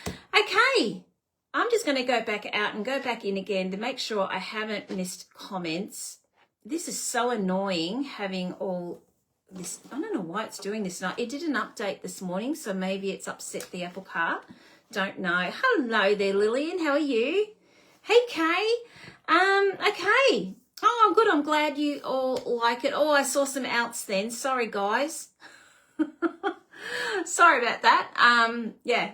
Okay. I'm just going to go back out and go back in again to make sure I haven't missed comments. This is so annoying having all this. I don't know why it's doing this now. It did an update this morning, so maybe it's upset the apple cart. Don't know. Hello there, Lillian. How are you? Hey, Kay. Okay. Oh, good. I'm glad you all like it. Oh, I saw some outs then. Sorry, guys. Sorry about that. Yeah.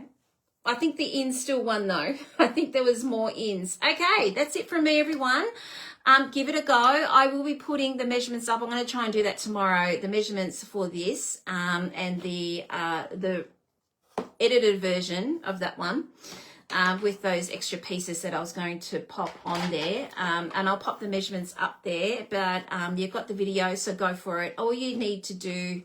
I think the ins still won though. I think there was more ins. Okay, that's it from me, everyone. Give it a go. I will be putting the measurements up. I'm going to try and do that tomorrow. The measurements for this and the edited version of that one with those extra pieces that I was going to pop on there. And I'll pop the measurements up there. But you've got the video, so go for it. All you need to do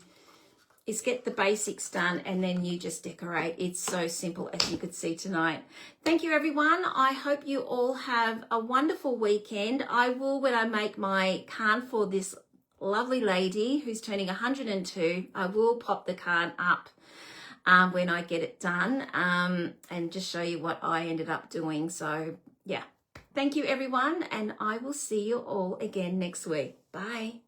is get the basics done and then you just decorate. It's so simple, as you could see tonight. Thank you, everyone. I hope you all have a wonderful weekend. I will, when I make my card for this lovely lady who's turning 102, I will pop the card up when I get it done and just show you what I ended up doing. So yeah, thank you, everyone, and I will see you all again next week. Bye.